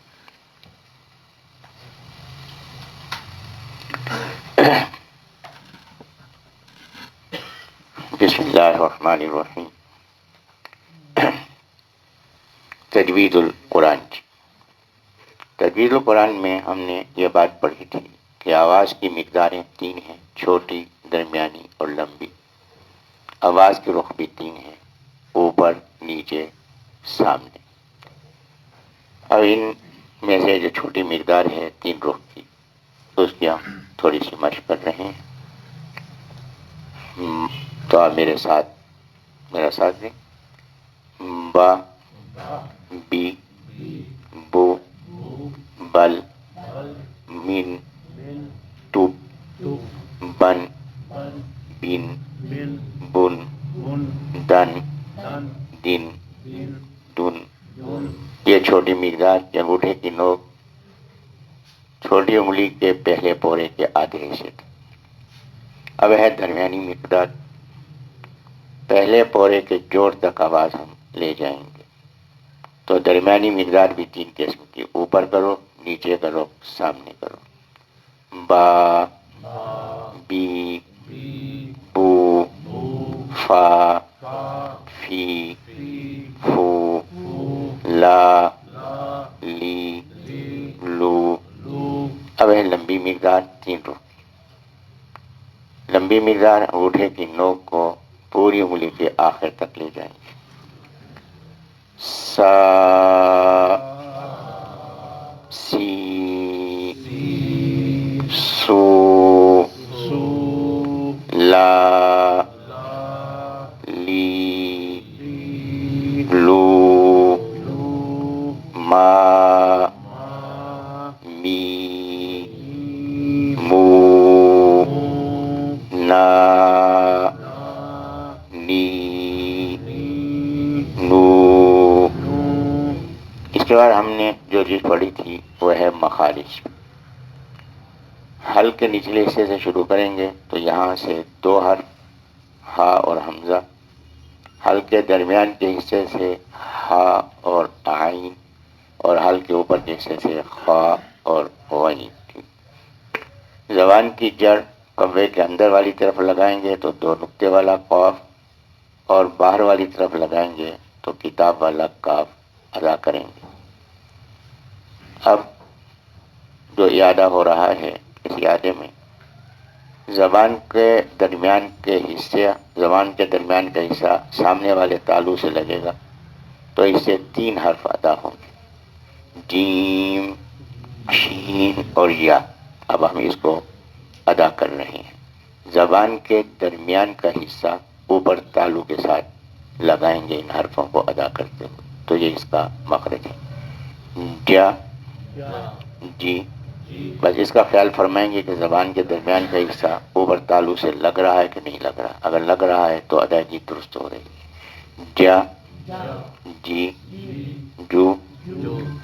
بسم اللہ الرحمن الرحیم. تجوید القرآن. تجوید القرآن میں ہم نے یہ بات پڑھی تھی کہ آواز کی مقداریں 3 ہیں، چھوٹی، درمیانی اور لمبی. آواز کے رخ بھی 3 ہیں، اوپر، نیچے، سامنے. اب ان میں سے جو چھوٹی مقدار ہے 3 رخ کی، اس کی ہم تھوڑی سی مشق کر رہے ہیں. تو آپ میرا ساتھ دیں. با، بی، بو، بل، من، ٹوب، بن، بن، بن، دن، دن، دن. یہ چھوٹی مقدار انگوٹھے کی نوک چھوٹی انگلی کے پہلے پورے کے آدھے حصے تک. اب ہے درمیانی مقدار، پہلے پورے کے جوڑ تک آواز ہم لے جائیں گے. تو درمیانی مقدار بھی 3 قسم کی، اوپر کرو، نیچے کرو، سامنے کرو. با، بی، بو، فا، فی، فو، لا، لی، لو. اب ہے لمبی مقدار 3 رخ. لمبی مقدار انگوٹھے کی نوک کو پوری انگلی کے آخر تک لے جائیں گے. سا، سی، سو، لا، لی، لو، ما، می، مو، نا، نی، نو. اس کے بعد ہم نے جو چیز پڑھی تھی وہ ہے مخارج. حلق کے نچلے حصے سے شروع کریں گے تو یہاں سے 2 حرف ہا اور حمزہ. حلق کے درمیان کے حصے سے ہا اور عین، اور حلق کے اوپر کے حصے سے خا اور غین. زبان کی جڑ قوے کے اندر والی طرف لگائیں گے تو 2 نقطے والا قاف، اور باہر والی طرف لگائیں گے تو کتاب والا کاف ادا کریں گے. اب جو اعادہ ہو رہا ہے، اس اعادے میں زبان کے درمیان کا حصہ سامنے والے تالو سے لگے گا تو اس سے 3 حرف ادا ہوں گے، جیم، شین اور یا. اب ہم اس کو ادا کر رہے ہیں. زبان کے درمیان کا حصہ اوپر تالو کے ساتھ لگائیں گے ان حرفوں کو ادا کرتے ہوئے، تو یہ اس کا مخرج ہے. جا، جی. بس اس کا خیال فرمائیں گے کہ زبان کے درمیان کا حصہ اوپر تالو سے لگ رہا ہے کہ نہیں لگ رہا. اگر لگ رہا ہے تو ادائیگی درست ہو رہی ہے. جا، جی، جو،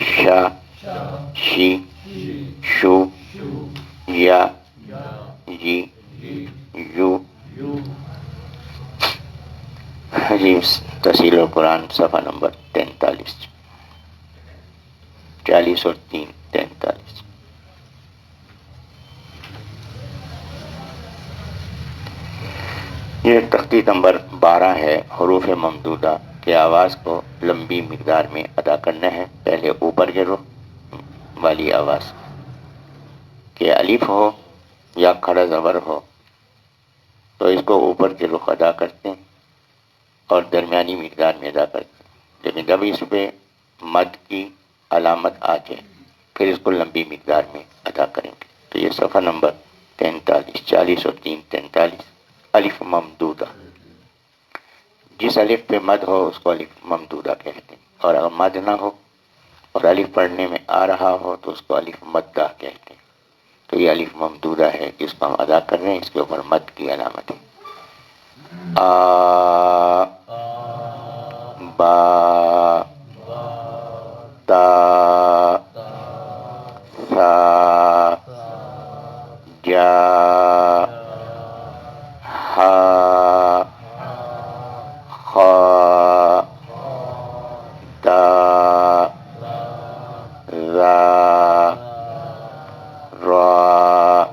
شا، شی، شو، یا، جی، یو. جی. تفسیر القرآن صفحہ نمبر 43، 40 اور 3، 43. یہ تختی نمبر 12 ہے. حروف ممدودہ کے آواز کو لمبی مقدار میں ادا کرنا ہے. پہلے اوپر کے رخ والی آواز کہ الف ہو یا کھڑا زبر ہو تو اس کو اوپر کے رخ ادا کرتے ہیں اور درمیانی مقدار میں ادا کرتے ہیں. لیکن جب اس پہ مد کی علامت آ جائے پھر اس کو لمبی مقدار میں ادا کریں گے. تو یہ صفحہ نمبر 43، 40 اور 3، 43. الف ممدودہ، جس الف پہ مد ہو اس کو الف ممدودہ کہتے ہیں، اور اگر مد نہ ہو اور الف پڑھنے میں آ رہا ہو تو اس کو الف مدہ کہتے ہیں. تو یہ الف ممدودہ ہے جس کو ہم ادا کر رہے ہیں، اس کے اوپر مد کی علامت ہے. آ، با، تا، سا، جا، ہا، خا، دا، ذا، را،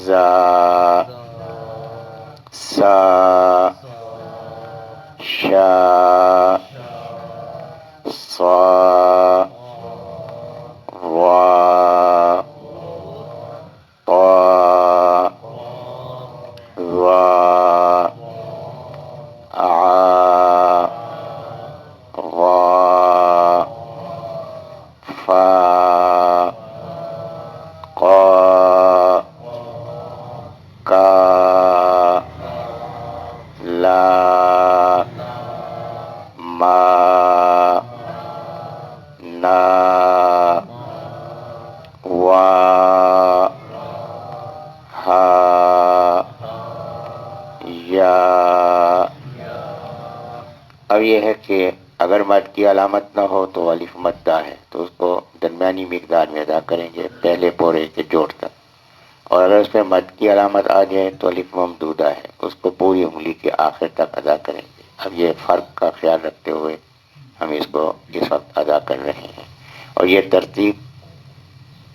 زا، سا، شا، صا، وا، طا، وا، عا، غا، فا، قا، کا، لا، ما، نا، وا، ہا، یا. اب یہ ہے کہ اگر مد کی علامت نہ ہو تو الف مدہ ہے تو اس کو درمیانی مقدار میں ادا کریں گے پہلے پورے کے جوڑ تک، اور اگر اس میں مد کی علامت آ جائے تو الف ممدودہ ہے، اس کو پوری انگلی کے آخر تک ادا کریں گے. اب یہ فرق کا خیال رکھتے ہوئے ہم اس کو اس وقت ادا کر رہے ہیں. اور یہ ترتیب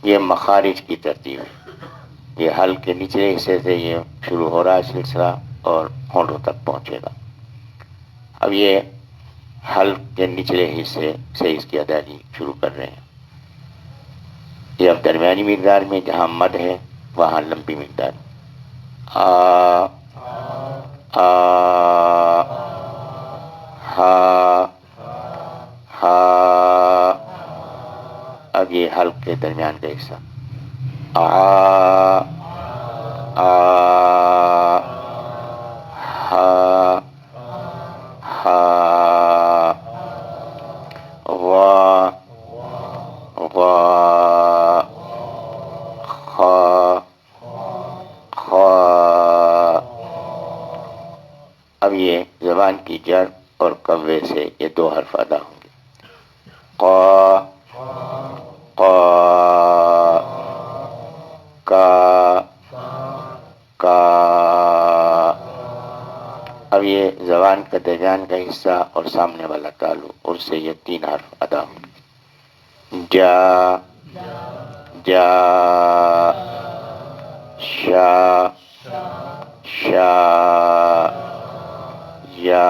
یہ مخارج کی ترتیب ہے. یہ حلق کے نچلے حصے سے یہ شروع ہو رہا ہے سلسلہ اور ہونٹوں تک پہنچے گا. اب یہ حلق کے نچلے حصے سے اس کی ادائیگی شروع کر رہے ہیں. یہ اب درمیانی مقدار میں جہاں مد ہے وہاں لمبی مقدار. آ آ ہا ہا. اب یہ حلق کے درمیان کا حصہ آ آ ہا ہا وا وا خا خا. اب یہ زبان کی جڑ اور کوے سے یہ دو حرف ادا ہوں گے. قا قا کا کا. اب یہ زبان کا درمیان کا حصہ اور سامنے والا تالو اور سے یہ تین حرف ادا ہوں گے. جا جا شا شا یا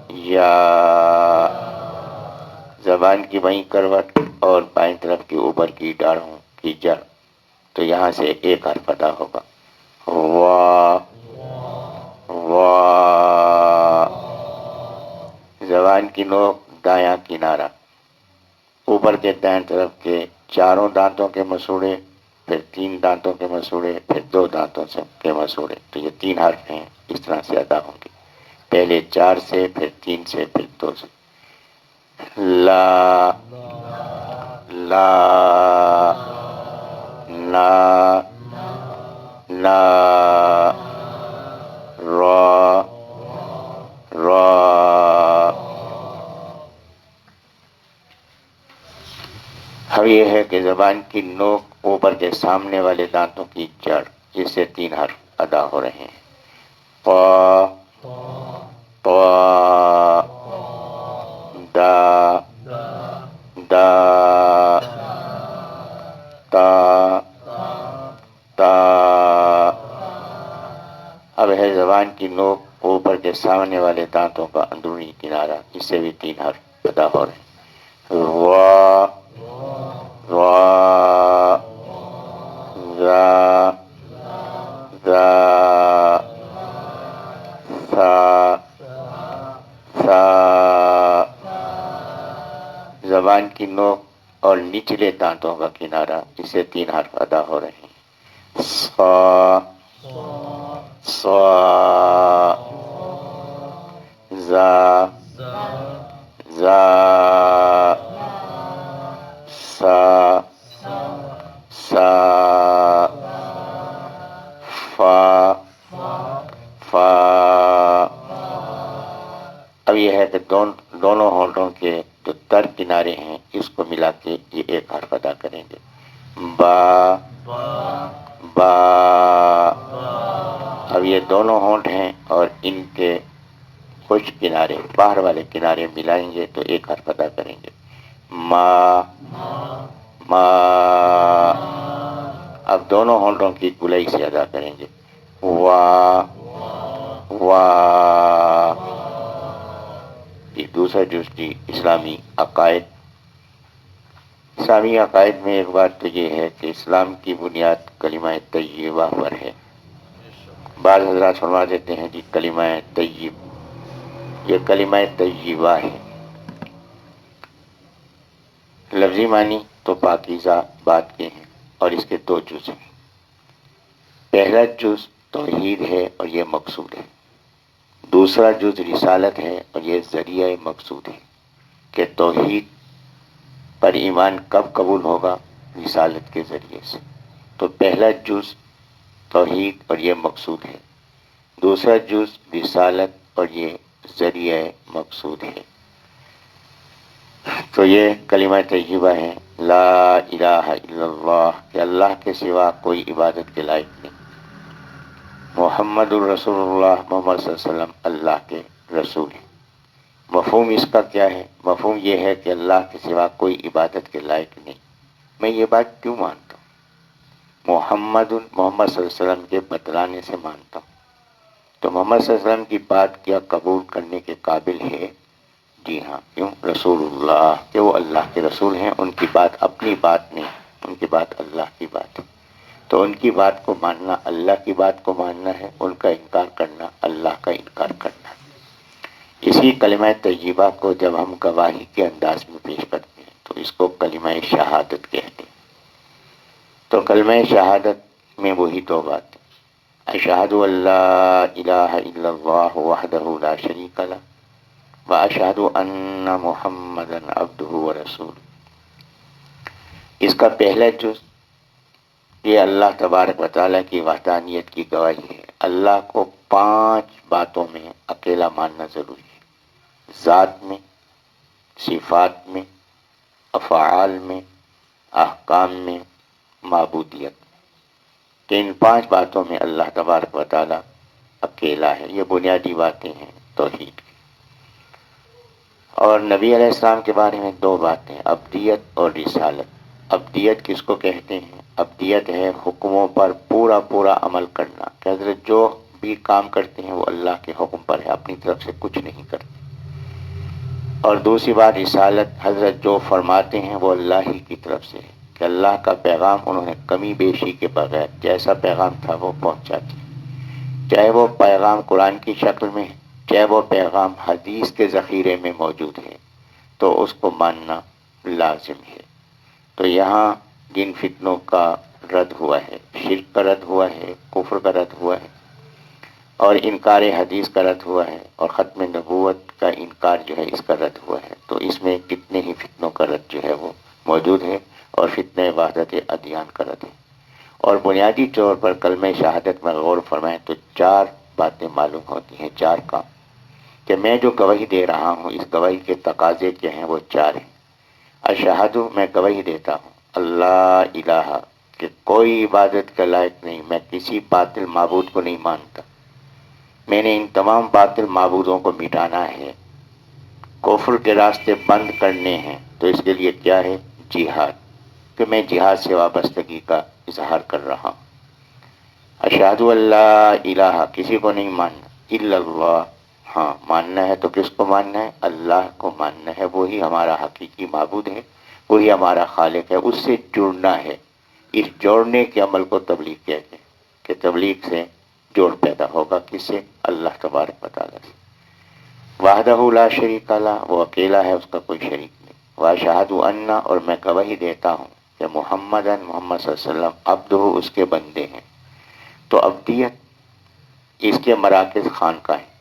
یا. زبان کی بائیں کروٹ اور بائیں طرف کی اوپر کی ڈاڑھوں کی جڑ تو یہاں سے ایک حرف ادا ہوگا. وا وا. زبان کی نوک دایاں کنارہ اوپر کے دائیں طرف کے چاروں دانتوں کے مسوڑے پھر تین دانتوں کے مسوڑے پھر دو دانتوں سے کے مسوڑے تو یہ تین حرف ہیں اس طرح سے ادا ہوں گے. پہلے چار سے پھر تین سے پھر دو سے. لا لا نا نا را را. اب یہ ہے کہ زبان کی نوک اوپر کے سامنے والے دانتوں کی جڑ جس سے تین حرف ادا ہو رہے ہیں. قا قا دا دا تا تا. اب ہے زبان کی نوک اوپر کے سامنے والے دانتوں کا اندرونی کنارہ اس سے بھی تین حرف ادا ہو رہے ہیں. وا وا ذا ذا ثا ثا. زبان کی نوک اور نچلے دانتوں کا کنارہ اس سے تین حرف ادا ہو رہے ہیں. صا صا زا زا سا سا فا فا. اب یہ ہے کہ دونوں ہونٹوں کے جو تر کنارے ہیں اس کو ملا کے یہ ایک حرف ادا کریں گے. با با. اب یہ دونوں ہونٹ ہیں اور ان کے خشک کنارے باہر والے کنارے ملائیں گے تو ایک حرف ادا کریں گے. ما ما. اب دونوں ہونٹوں کی گلائی سے ادا کریں گے. وا وا. یہ دوسرا جز کی اسلامی عقائد. اسلامی عقائد میں ایک بات تو یہ ہے کہ اسلام کی بنیاد کلمہ طیبہ پر ہے. بعض حضرات فرما دیتے ہیں کہ کلمہ طیب یہ کلمہ طیبہ ہے. لفظی معنی تو پاکیزہ بات کے ہیں اور اس کے دو جز ہیں. پہلا جز توحید ہے اور یہ مقصود ہے. دوسرا جز رسالت ہے اور یہ ذریعہ مقصود ہے کہ توحید پر ایمان کب قبول ہوگا؟ رسالت کے ذریعے سے. تو پہلا جز توحید اور یہ مقصود ہے. دوسرا جز رسالت اور یہ ذریعہ مقصود ہے. تو یہ کلمہ طیبہ ہے لا الہ الا اللہ کہ اللہ کے سوا کوئی عبادت کے لائق نہیں. محمد الرسول اللہ محمد صلی اللہ علیہ وسلم اللہ کے رسول ہیں. مفہوم اس کا کیا ہے؟ مفہوم یہ ہے کہ اللہ کے سوا کوئی عبادت کے لائق نہیں. میں یہ بات کیوں مانتا ہوں؟ محمد صلی اللہ علیہ وسلم کے بتلانے سے مانتا ہوں. تو محمد صلی اللہ علیہ وسلم کی بات کیا قبول کرنے کے قابل ہے؟ جی ہاں. کیوں؟ رسول اللہ کہ وہ اللہ کے رسول ہیں. ان کی بات اپنی بات نہیں، ان کی بات اللہ کی بات ہے. تو ان کی بات کو ماننا اللہ کی بات کو ماننا ہے، ان کا انکار کرنا اللہ کا انکار کرنا ہے۔ اسی کلمہ طیبہ کو جب ہم گواہی کے انداز میں پیش کرتے ہیں تو اس کو کلمہ شہادت کہتے ہیں۔ تو کلمہ شہادت میں وہی دو باتیں، اشہد ان لا الہ الا اللہ وحدہ لا شریک لہ واشہد ان محمدا عبدہ ورسولہ۔ اس کا پہلا جز یہ اللہ تبارک و تعالیٰ کی وحدانیت کی گواہی ہے۔ اللہ کو 5 باتوں میں اکیلا ماننا ضروری ہے، ذات میں، صفات میں، افعال میں، احکام میں، معبودیت میں، کہ ان 5 باتوں میں اللہ تبارک و تعالیٰ اکیلا ہے۔ یہ بنیادی باتیں ہیں توحید کی۔ اور نبی علیہ السلام کے بارے میں 2 باتیں، عبدیت اور رسالت۔ عبدیت کس کو کہتے ہیں؟ عبدیت ہے حکموں پر پورا پورا عمل کرنا، کہ حضرت جو بھی کام کرتے ہیں وہ اللہ کے حکم پر ہے، اپنی طرف سے کچھ نہیں کرتے۔ اور دوسری بات رسالت، حضرت جو فرماتے ہیں وہ اللہ ہی کی طرف سے ہے، کہ اللہ کا پیغام انہوں نے کمی بیشی کے بغیر جیسا پیغام تھا وہ پہنچاتے ہیں، چاہے وہ پیغام قرآن کی شکل میں ہے، چاہے وہ پیغام حدیث کے ذخیرے میں موجود ہے، تو اس کو ماننا لازم ہے۔ تو یہاں جن فتنوں کا رد ہوا ہے، شرک کا رد ہوا ہے، کفر کا رد ہوا ہے، اور انکار حدیث کا رد ہوا ہے، اور ختم نبوت کا انکار جو ہے اس کا رد ہوا ہے، تو اس میں کتنے ہی فتنوں کا رد جو ہے وہ موجود ہے، اور فتنہ وحدت ادیان کا رد ہے۔ اور بنیادی طور پر کلمہ شہادت میں غور فرمائیں تو 4 باتیں معلوم ہوتی ہیں، 4 کام، کہ میں جو گواہی دے رہا ہوں اس گواہی کے تقاضے کیا ہیں، وہ 4 ہیں۔ اشہد، میں گواہی دیتا ہوں، اللہ الہ، کہ کوئی عبادت کے لائق نہیں، میں کسی باطل معبود کو نہیں مانتا، میں نے ان تمام باطل معبودوں کو مٹانا ہے، کفر کے راستے بند کرنے ہیں، تو اس کے لیے کیا ہے؟ جہاد، کہ میں جہاد سے وابستگی کا اظہار کر رہا ہوں۔ اشہد ان لا الہ، کسی کو نہیں ماننا، الا اللہ، ہاں ماننا ہے تو کس کو ماننا ہے؟ اللہ کو ماننا ہے، وہی ہمارا حقیقی معبود ہے، وہی ہمارا خالق ہے، اس سے جڑنا ہے۔ اس جوڑنے کے عمل کو تبلیغ کہتے ہیں، کہ تبلیغ سے جوڑ پیدا ہوگا، کس سے؟ اللہ تبارک و تعالیٰ سے۔ وحدہ لا شریک لہ، وہ اکیلا ہے، اس کا کوئی شریک نہیں۔ واشہد ان، اور میں گواہی دیتا ہوں کہ محمد صلی اللہ علیہ وسلم عبدہ، اس کے بندے ہیں۔ تو عبدیت اس کے مراکز خانقاہ ہیں،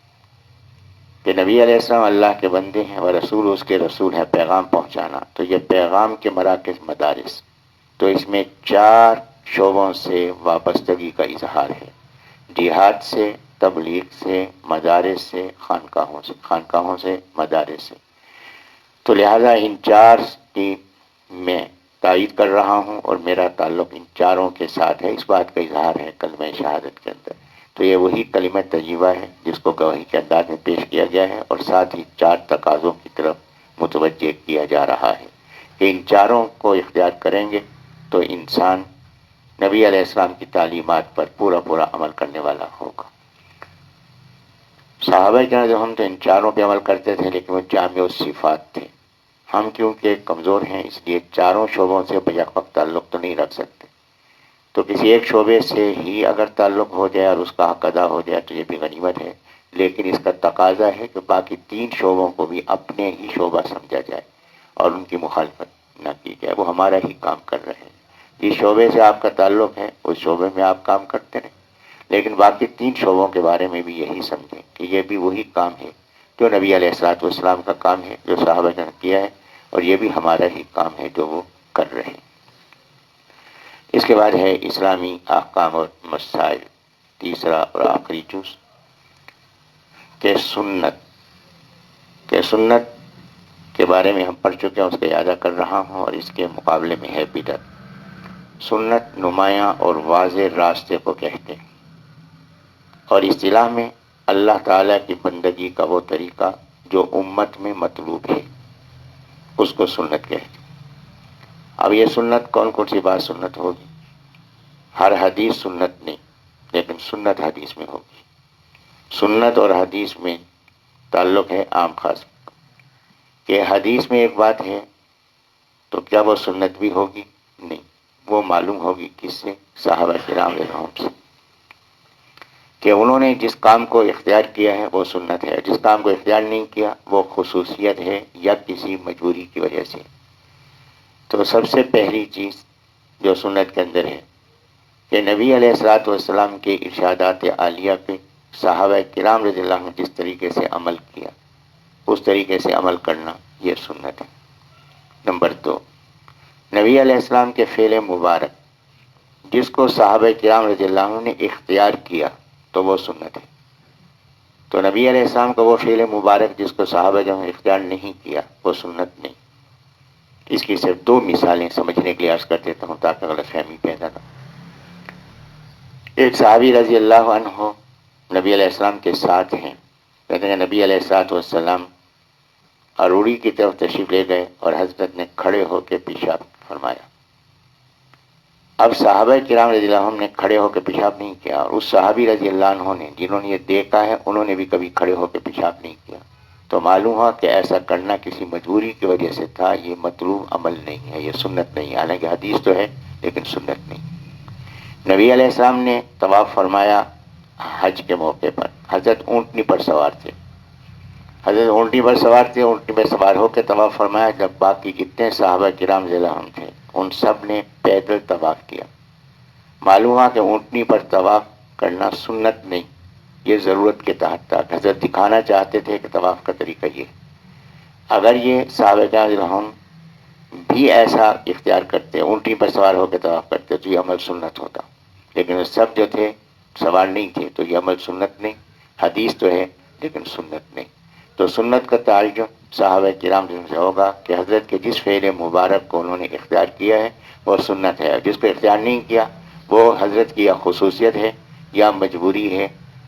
کہ نبی علیہ السلام اللہ کے بندے ہیں اور رسول اس کے رسول ہے، پیغام پہنچانا، تو یہ پیغام کے مراکز مدارس، تو اس میں 4 شعبوں سے وابستگی کا اظہار ہے، جہاد سے، تبلیغ سے، مدارس سے، خانقاہوں سے، مدارس سے۔ تو لہذا ان 4 کی میں تائید کر رہا ہوں، اور میرا تعلق ان 4 کے ساتھ ہے، اس بات کا اظہار ہے کلمہ شہادت کے اندر۔ تو یہ وہی کلمہ طیبہ ہے جس کو گواہی کے انداز میں پیش کیا گیا ہے، اور ساتھ ہی 4 تقاضوں کی طرف متوجہ کیا جا رہا ہے، کہ ان 4 کو اختیار کریں گے تو انسان نبی علیہ السلام کی تعلیمات پر پورا پورا عمل کرنے والا ہوگا۔ صحابہ کرام جو ہم تو ان 4 پہ عمل کرتے تھے، لیکن وہ جامع الصفات تھے۔ ہم کیونکہ کمزور ہیں، اس لیے 4 شعبوں سے بیک وقت تعلق تو نہیں رکھ سکتے، تو کسی ایک شعبے سے ہی اگر تعلق ہو جائے اور اس کا حق ادا ہو جائے تو یہ بھی غنیمت ہے، لیکن اس کا تقاضا ہے کہ باقی 3 شعبوں کو بھی اپنے ہی شعبہ سمجھا جائے اور ان کی مخالفت نہ کی جائے، وہ ہمارا ہی کام کر رہے ہیں۔ جس شعبے سے آپ کا تعلق ہے اس شعبے میں آپ کام کرتے رہیں، لیکن باقی 3 شعبوں کے بارے میں بھی یہی سمجھیں کہ یہ بھی وہی کام ہے جو نبی علیہ الصلوۃ والسلام کا کام ہے، جو صحابہ نے کیا ہے، اور یہ بھی ہمارا ہی کام ہے جو وہ کر رہے ہیں۔ اس کے بعد ہے اسلامی احکام اور مسائل، تیسرا اور آخری جز، کہ سنت کے بارے میں ہم پڑھ چکے ہیں، اس کا اعادہ کر رہا ہوں، اور اس کے مقابلے میں ہے بدعت۔ سنت نمایاں اور واضح راستے کو کہتے ہیں، اور اصطلاح میں اللہ تعالیٰ کی بندگی کا وہ طریقہ جو امت میں مطلوب ہے، اس کو سنت کہتے ہیں۔ اب یہ سنت کون کون سی بات سنت ہوگی؟ ہر حدیث سنت نہیں، لیکن سنت حدیث میں ہوگی۔ سنت اور حدیث میں تعلق ہے عام خاص، کہ حدیث میں ایک بات ہے تو کیا وہ سنت بھی ہوگی؟ نہیں، وہ معلوم ہوگی کس سے؟ صحابہ کرام رضی اللہ عنہم سے، کہ انہوں نے جس کام کو اختیار کیا ہے وہ سنت ہے، جس کام کو اختیار نہیں کیا وہ خصوصیت ہے یا کسی مجبوری کی وجہ سے۔ تو سب سے پہلی چیز جو سنت کے اندر ہے کہ نبی علیہ الصلوۃ والسلام کے ارشادات عالیہ پہ صحابہ کرام رضی اللہ عنہ جس طریقے سے عمل کیا اس طریقے سے عمل کرنا یہ سنت ہے۔ نمبر 2، نبی علیہ السلام کے فعل مبارک جس کو صحابہ کرام رضی اللہ عنہ نے اختیار کیا تو وہ سنت ہے۔ تو نبی علیہ السلام کا وہ فعل مبارک جس کو صحابہ جو نے اختیار نہیں کیا وہ سنت نہیں۔ اس کی صرف 2 مثالیں سمجھنے کے لیے عرض کر دیتا ہوں تاکہ غلط فہمی پیدا نہ۔ ایک صحابی رضی اللہ عنہ نبی علیہ السلام کے ساتھ ہیں، کہتے ہیں نبی علیہ الصلوۃ والسلام اروڑی کی طرف تشریف لے گئے اور حضرت نے کھڑے ہو کے پیشاب فرمایا۔ اب صحابہ کرام رضی اللہ عنہ نے کھڑے ہو کے پیشاب نہیں کیا، اور اس صحابی رضی اللہ عنہ نے جنہوں نے یہ دیکھا ہے انہوں نے بھی کبھی کھڑے ہو کے پیشاب نہیں کیا، تو معلوم ہوا کہ ایسا کرنا کسی مجبوری کی وجہ سے تھا، یہ مطلوب عمل نہیں ہے، یہ سنت نہیں ہے، حالانکہ حدیث تو ہے لیکن سنت نہیں۔ نبی علیہ السلام نے طواف فرمایا حج کے موقع پر، حضرت اونٹنی پر سوار تھے، حضرت اونٹنی پر سوار تھے، اونٹنی پر سوار ہو کے طواف فرمایا، جب باقی جتنے صحابہ کرام رضی اللہ عنہ تھے ان سب نے پیدل طواف کیا۔ معلوم ہوا کہ اونٹنی پر طواف کرنا سنت نہیں، یہ ضرورت کے تحت تھا، حضرت دکھانا چاہتے تھے کہ طواف کا طریقہ یہ۔ اگر یہ صحابہ کرام رضی اللہ عنہ بھی ایسا اختیار کرتے، اونٹنی پر سوار ہو کے طواف کرتے تو یہ عمل سنت ہوتا، لیکن وہ سب جو تھے سوار نہیں تھے تو یہ عمل سنت نہیں، حدیث تو ہے لیکن سنت نہیں۔ تو سنت کا تعین صحابہ کرام سے ہوگا کہ حضرت کے جس فعل مبارک کو انہوں نے اختیار کیا ہے وہ سنت ہے، اور جس کو اختیار نہیں کیا وہ حضرت کی یا خصوصیت ہے یا مجبوری ہے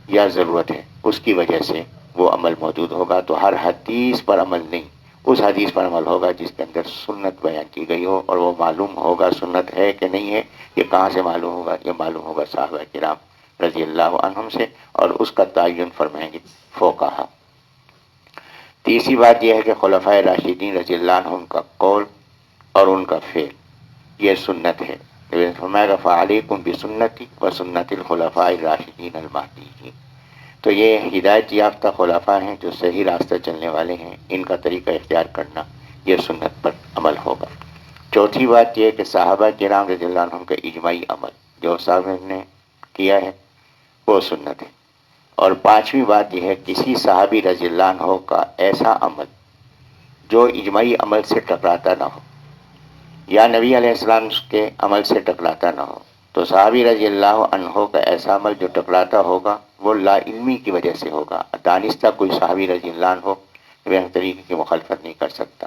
یا ضرورت ہے، اس کی وجہ سے وہ عمل موجود ہوگا۔ تو ہر حدیث پر عمل نہیں، اس حدیث پر عمل ہوگا جس کے اندر سنت بیان کی گئی ہو، اور وہ معلوم ہوگا سنت ہے کہ نہیں ہے۔ یہ کہاں سے معلوم ہوگا؟ یہ معلوم ہوگا صحابہ کرام رضی اللہ عنہم سے، اور اس کا تعین فرمائیں گے فقہا۔ تیسری بات یہ ہے کہ خلفائے راشدین رضی اللہ عنہم کا قول اور ان کا فعل یہ سنت ہے۔ نبی نے فرمایا کہ فعلیکم بسنتی و سنت الخلفاء الراشدین المہدیین۔ تو یہ ہدایت یافتہ خلفاء ہیں جو صحیح راستہ چلنے والے ہیں، ان کا طریقہ اختیار کرنا یہ سنت پر عمل ہوگا۔ چوتھی بات یہ ہے کہ صحابہ کرام رضی اللہ عنہم کا اجماعی عمل جو صحابہ نے کیا ہے وہ سنت ہے۔ اور پانچویں بات یہ ہے کسی صحابی رضی اللہ عنہ کا ایسا عمل جو اجماعی عمل سے ٹکراتا نہ ہو یا نبی علیہ السلام کے عمل سے ٹکراتا نہ ہو، تو صحابی رضی اللہ عنہ کا ایسا عمل جو ٹکراتا ہوگا وہ لا علمی کی وجہ سے ہوگا، دانستہ کوئی صحابی رضی اللہ عنہ نبی طریقے کی مخالفت نہیں کر سکتا۔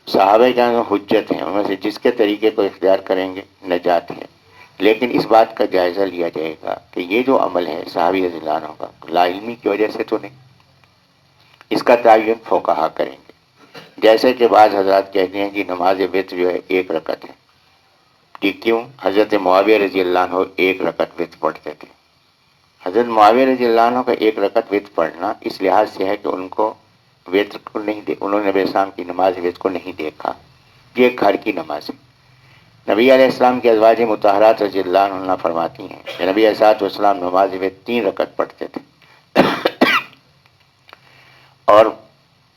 صحابہ کرام حجت ہیں، ان میں سے جس کے طریقے کو اختیار کریں گے نجات ہے، لیکن اس بات کا جائزہ لیا جائے گا کہ یہ جو عمل ہے صحابی رضی اللہ عنہ کا لا علمی کی وجہ سے تو نہیں، اس کا تعین فقہا کریں گے۔ جیسے کہ بعض حضرات کہتے ہیں کہ نماز وتر جو ہے 1 رکعت ہے، کہ کیوں؟ حضرت معاویہ رضی اللہ عنہ 1 رکعت وتر پڑھتے تھے۔ حضرت معاویہ رضی اللہ عنہ کا 1 رکعت وتر پڑھنا اس لحاظ سے ہے کہ ان کو وتر کو نہیں انہوں نے نبی السلام کی نماز وتر کو نہیں دیکھا، یہ گھر کی نماز ہے۔ نبی علیہ السلام کی ازواج مطہرات رضی اللہ عنہ فرماتی ہیں کہ نبی علیہ السلام نماز وتر 3 رکعت پڑھتے تھے، اور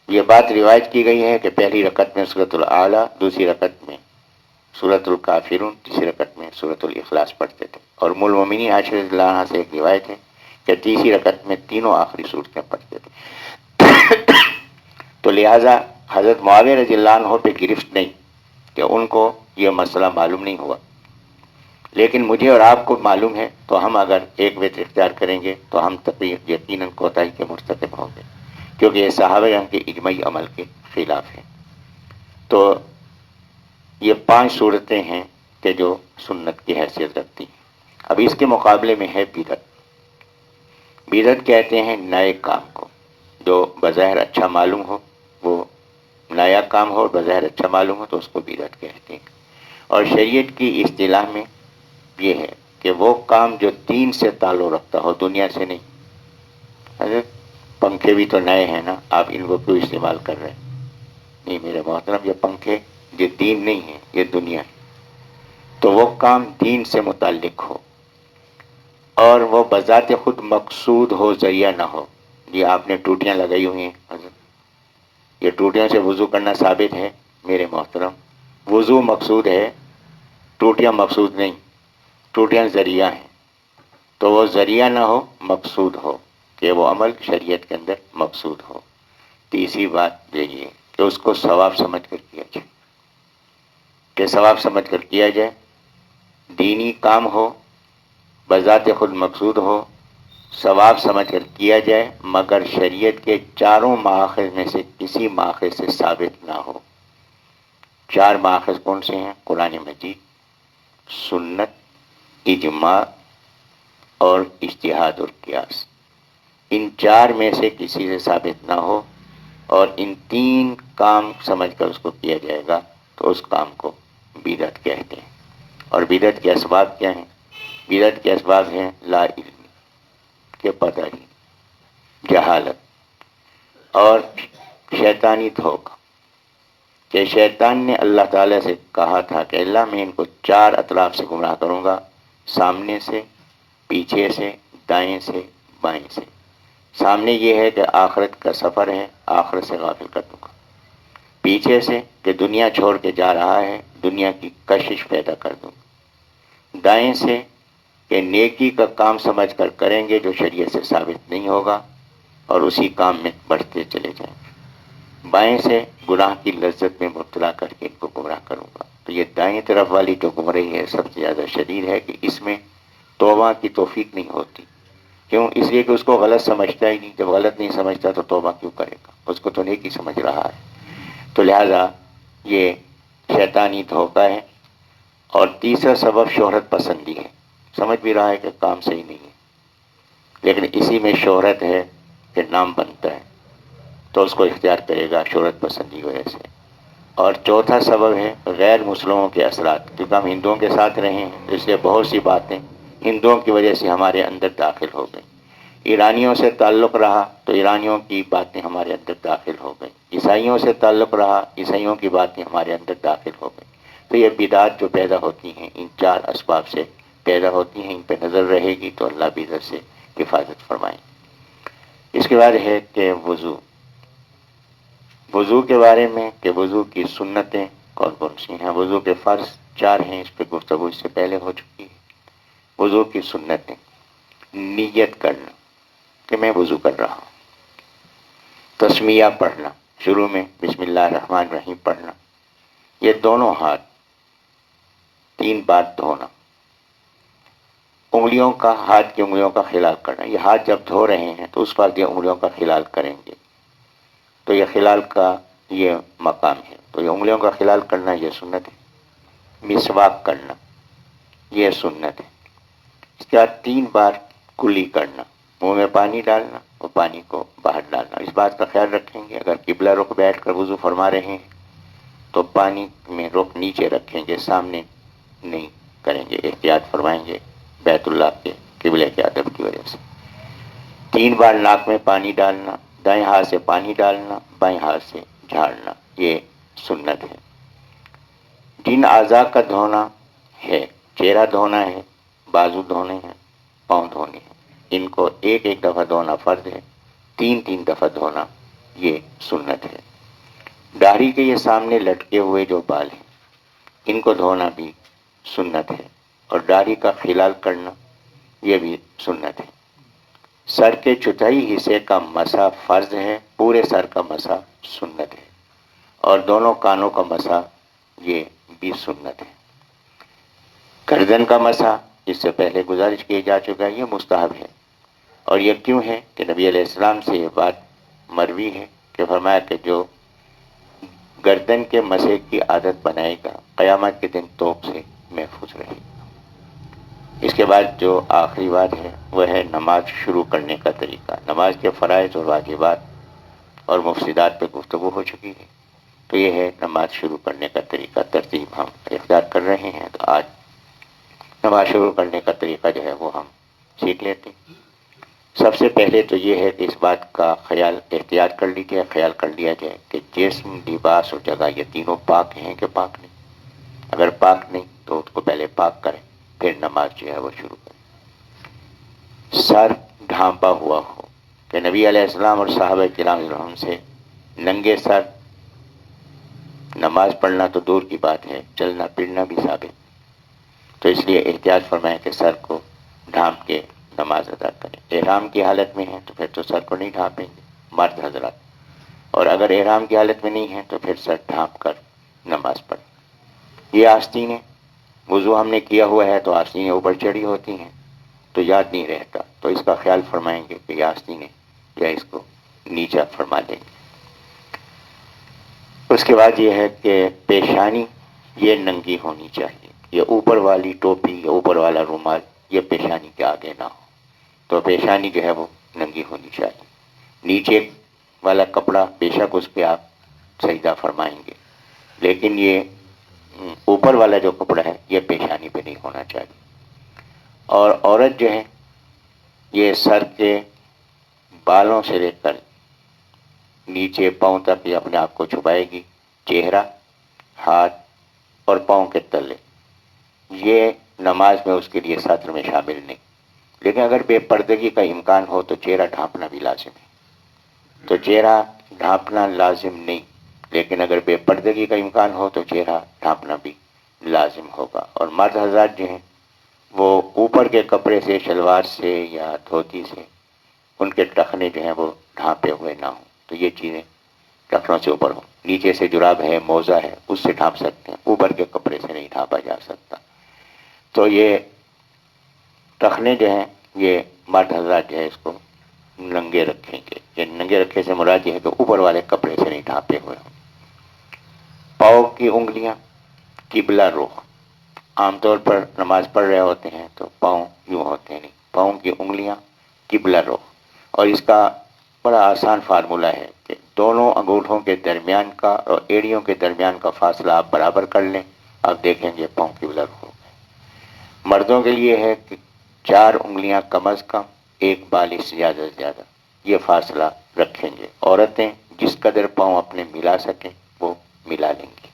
یہ بات روایت کی گئی ہے کہ پہلی رکعت میں سورۃ الاعلیٰ، دوسری رکعت میں سورۃ الکافرون، تیسری رکعت میں سورۃ الاخلاص پڑھتے تھے۔ اور ام المؤمنین عائشہ رضی اللہ عنہ سے ایک روایت ہے کہ تیسری رکعت میں تینوں آخری صورتیں پڑھتے تھے۔ تو لہٰذا حضرت معاویہ رضی اللہ عنہ پہ گرفت نہیں کہ ان کو یہ مسئلہ معلوم نہیں ہوا، لیکن مجھے اور آپ کو معلوم ہے، تو ہم اگر ایک وتر اختیار کریں گے تو ہم یقیناً کوتاہی کے مرتکب ہوں گے، کیونکہ یہ صحابہ کرام کے اجماعی عمل کے خلاف ہے۔ تو یہ 5 صورتیں ہیں کہ جو سنت کی حیثیت رکھتی ہیں۔ اب اس کے مقابلے میں ہے بدعت۔ بدعت کہتے ہیں نئے کام کو جو بظاہر اچھا معلوم ہو، وہ نیا کام ہو اور بظاہر اچھا معلوم ہو تو اس کو بدعت کہتے ہیں۔ اور شریعت کی اصطلاح میں یہ ہے کہ وہ کام جو دین سے تعلق رکھتا ہو، دنیا سے نہیں۔ حضرت پنکھے بھی تو نئے ہیں نا، آپ ان کو کیوں استعمال کر رہے ہیں؟ نہیں میرے محترم، یہ پنکھے یہ دین نہیں ہے، یہ دنیا ہے۔ تو وہ کام دین سے متعلق ہو اور وہ بذات خود مقصود ہو، ذریعہ نہ ہو۔ یہ آپ نے ٹوٹیاں لگائی ہوئی ہیں حضرت، یہ ٹوٹیوں سے وضو کرنا ثابت ہے میرے محترم؟ وضو مقصود ہے، ٹوٹیاں مقصود نہیں، ٹوٹیاں ذریعہ ہیں۔ تو وہ ذریعہ نہ ہو، مقصود ہو، کہ وہ عمل شریعت کے اندر مقصود ہو۔ تیسری بات یہ کہ اس کو ثواب سمجھ کر کیا جائے، کہ ثواب سمجھ کر کیا جائے، دینی کام ہو، بذات خود مقصود ہو، ثواب سمجھ کر کیا جائے، مگر شریعت کے چاروں مآخذ میں سے کسی مآخذ سے ثابت نہ ہو۔ چار مآخذ کون سے ہیں؟ قرآن مجید، سنت، اجماع اور اجتہاد اور قیاس۔ ان چار میں سے کسی سے ثابت نہ ہو اور ان تین کام سمجھ کر اس کو کیا جائے گا تو اس کام کو بدعت کہتے ہیں۔ اور بدعت کے اسباب کیا ہیں؟ بدعت کے اسباب ہیں لا علمی، کہ پتہ ہی، جہالت اور شیطانی دھوکہ، کہ شیطان نے اللہ تعالیٰ سے کہا تھا کہ اللہ میں ان کو چار اطراف سے گمراہ کروں گا، سامنے سے، پیچھے سے، دائیں سے، بائیں سے۔ سامنے یہ ہے کہ آخرت کا سفر ہے، آخرت سے غافل کر دوں گا۔ پیچھے سے کہ دنیا چھوڑ کے جا رہا ہے، دنیا کی کشش پیدا کر دوں گا۔ دائیں سے کہ نیکی کا کام سمجھ کر کریں گے جو شریعت سے ثابت نہیں ہوگا اور اسی کام میں بڑھتے چلے جائیں گے۔ بائیں سے گناہ کی لذت میں مبتلا کر کے ان کو گمراہ کروں گا۔ تو یہ دائیں طرف والی جو گمراہی ہے سب سے زیادہ شدید ہے، کہ اس میں توبہ کی توفیق نہیں ہوتی۔ کیوں؟ اس لیے کہ اس کو غلط سمجھتا ہی نہیں۔ جب غلط نہیں سمجھتا تو توبہ کیوں کرے گا؟ اس کو تو نیکی سمجھ رہا ہے۔ تو لہذا یہ شیطانی دھوکہ ہے۔ اور تیسرا سبب شہرت پسندی ہے، سمجھ بھی رہا ہے کہ کام صحیح نہیں ہے لیکن اسی میں شہرت ہے کہ نام بنتا ہے تو اس کو اختیار کرے گا شہرت پسندی کی وجہ سے۔ اور چوتھا سبب ہے غیر مسلموں کے اثرات، کیونکہ ہم ہندوؤں کے ساتھ رہے ہیں اس لیے بہت سی باتیں ہندوؤں کی وجہ سے ہمارے اندر داخل ہو گئی۔ ایرانیوں سے تعلق رہا تو ایرانیوں کی باتیں ہمارے اندر داخل ہو گئی، عیسائیوں سے تعلق رہا، عیسائیوں کی باتیں ہمارے اندر داخل ہو گئی۔ تو یہ بدعات جو پیدا ہوتی ہیں ان چار اسباب سے پیدا ہوتی ہیں، ان پہ نظر رہے گی تو اللہ بدعت سے حفاظت فرمائیں۔ اس کے بعد ہے کہ وضو کے بارے میں، کہ وضو کی سنتیں کون کون سی ہیں۔ وضو کے فرض چار ہیں، اس پہ گفتگو اس سے پہلے ہو چکی ہے۔ وضو کی سنتیں: نیت کرنا کہ میں وضو کر رہا ہوں، تسمیہ پڑھنا، شروع میں بسم اللہ الرحمن الرحیم پڑھنا، یہ دونوں ہاتھ 3 بار دھونا، انگلیوں کا، ہاتھ کی انگلیوں کا خلال کرنا۔ یہ ہاتھ جب دھو رہے ہیں تو اس وقت یہ انگلیوں کا خلال کریں گے، تو یہ خلال کا یہ مقام ہے، تو یہ انگلیوں کا خلال کرنا یہ سنت ہے۔ مسواک کرنا یہ سنت ہے۔ اس کے بعد 3 بار کلی کرنا، منہ میں پانی ڈالنا اور پانی کو باہر ڈالنا۔ اس بات کا خیال رکھیں گے اگر قبلہ رخ بیٹھ کر وضو فرما رہے ہیں تو پانی میں رخ نیچے رکھیں گے، سامنے نہیں کریں گے، احتیاط فرمائیں گے بیت اللہ کے قبلے کے ادب کی وجہ سے۔ 3 بار ناک میں پانی ڈالنا، دائیں ہاتھ سے پانی ڈالنا، بائیں ہاتھ سے جھاڑنا، یہ سنت ہے۔ جن اعضاء کا دھونا ہے، چہرہ دھونا ہے، بازو دھونے ہیں، پاؤں دھونے ہیں، ان کو ایک ایک دفعہ دھونا فرض ہے، 3 دفعہ دھونا یہ سنت ہے۔ داڑھی کے یہ سامنے لٹکے ہوئے جو بال ہیں ان کو دھونا بھی سنت ہے، اور داڑھی کا خلال کرنا یہ بھی سنت ہے۔ سر کے چوتھائی حصے کا مسح فرض ہے، پورے سر کا مسح سنت ہے، اور دونوں کانوں کا مسح یہ بھی سنت ہے۔ گردن کا مسح اس سے پہلے گزارش کی جا چکا ہے، یہ مستحب ہے۔ اور یہ کیوں ہے کہ نبی علیہ السلام سے یہ بات مروی ہے کہ فرمایا کہ جو گردن کے مسح کی عادت بنائے گا قیامت کے دن توپ سے محفوظ رہے گا۔ اس کے بعد جو آخری بات ہے وہ ہے نماز شروع کرنے کا طریقہ۔ نماز کے فرائض اور واجبات اور مفسدات پہ گفتگو ہو چکی ہے، تو یہ ہے نماز شروع کرنے کا طریقہ، ترتیب ہم اختیار کر رہے ہیں۔ تو آج نماز شروع کرنے کا طریقہ جو ہے وہ ہم سیکھ لیتے ہیں۔ سب سے پہلے تو یہ ہے کہ اس بات کا خیال احتیاط کر لیجیے، خیال کر لیا جائے کہ جسم، لباس اور جگہ یہ تینوں پاک ہیں کہ پاک نہیں۔ اگر پاک نہیں تو اس کو پہلے پاک کریں، پھر نماز جو ہے وہ شروع کریں۔ سر ڈھانپا ہوا ہو، کہ نبی علیہ السلام اور صحابہ کرام رحم سے ننگے سر نماز پڑھنا تو دور کی بات ہے، چلنا پھرنا بھی ثابت، تو اس لیے احتیاط فرمائیں کہ سر کو ڈھانپ کے نماز ادا کریں۔ احرام کی حالت میں ہیں تو پھر تو سر کو نہیں ڈھانپیں گے مرد حضرات، اور اگر احرام کی حالت میں نہیں ہیں تو پھر سر ڈھانپ کر نماز پڑھیں۔ یہ آستینیں، وضو ہم نے کیا ہوا ہے تو آستینیں اوپر چڑھی ہوتی ہیں تو یاد نہیں رہتا، تو اس کا خیال فرمائیں گے کہ یہ آستینیں یا اس کو نیچا فرما دیں گے۔ اس کے بعد یہ ہے کہ پیشانی یہ ننگی ہونی چاہیے، یہ اوپر والی ٹوپی یا اوپر والا رومال یہ پیشانی کے آگے نہ ہو، تو پیشانی جو ہے وہ ننگی ہونی چاہیے۔ نیچے والا کپڑا بے شک اس پہ آپ سجدہ فرمائیں گے، لیکن یہ اوپر والا جو کپڑا ہے یہ پیشانی پہ نہیں ہونا چاہیے۔ اور عورت جو ہے یہ سر کے بالوں سے لے کر نیچے پاؤں تک یہ اپنے آپ کو چھپائے گی، چہرہ، ہاتھ اور پاؤں کے تلے یہ نماز میں اس کے لیے سطر میں شامل نہیں، لیکن اگر بے پردگی کا امکان ہو تو چہرہ ڈھانپنا بھی لازم ہے، تو چہرہ ڈھانپنا لازم نہیں، لیکن اگر بے پردگی کا امکان ہو تو چہرہ ڈھانپنا بھی لازم ہوگا۔ اور مرد حضرات جو ہیں وہ اوپر کے کپڑے سے، شلوار سے یا دھوتی سے ان کے ٹخنے جو ہیں وہ ڈھانپے ہوئے نہ ہوں، تو یہ چیزیں ٹخنوں سے اوپر ہوں۔ نیچے سے جراب ہے، موزہ ہے، اس سے ڈھانپ سکتے ہیں، اوپر کے کپڑے سے نہیں ڈھانپا جا سکتا۔ تو یہ ٹخنے جو ہیں یہ مرد حضرات جو ہے اس کو ننگے رکھیں گے، یہ ننگے رکھے سے مراد یہ ہے کہ اوپر والے کپڑے سے نہیں ڈھانپے ہوئے ہوں۔ پاؤں کی انگلیاں قبلہ رخ، عام طور پر نماز پڑھ رہے ہوتے ہیں تو پاؤں یوں ہوتے ہیں، نہیں، پاؤں کی انگلیاں قبلہ رخ، اور اس کا بڑا آسان فارمولہ ہے کہ دونوں انگوٹھوں کے درمیان کا اور ایڑیوں کے درمیان کا فاصلہ آپ برابر کر لیں، آپ دیکھیں گے پاؤں قبلہ رخ ہو گئے۔ مردوں کے لیے ہے کہ 4 انگلیاں کم از کم، ایک بالش زیادہ سے زیادہ، یہ فاصلہ رکھیں گے۔ عورتیں جس قدر پاؤں اپنے ملا سکیں وہ ملا لیں گی۔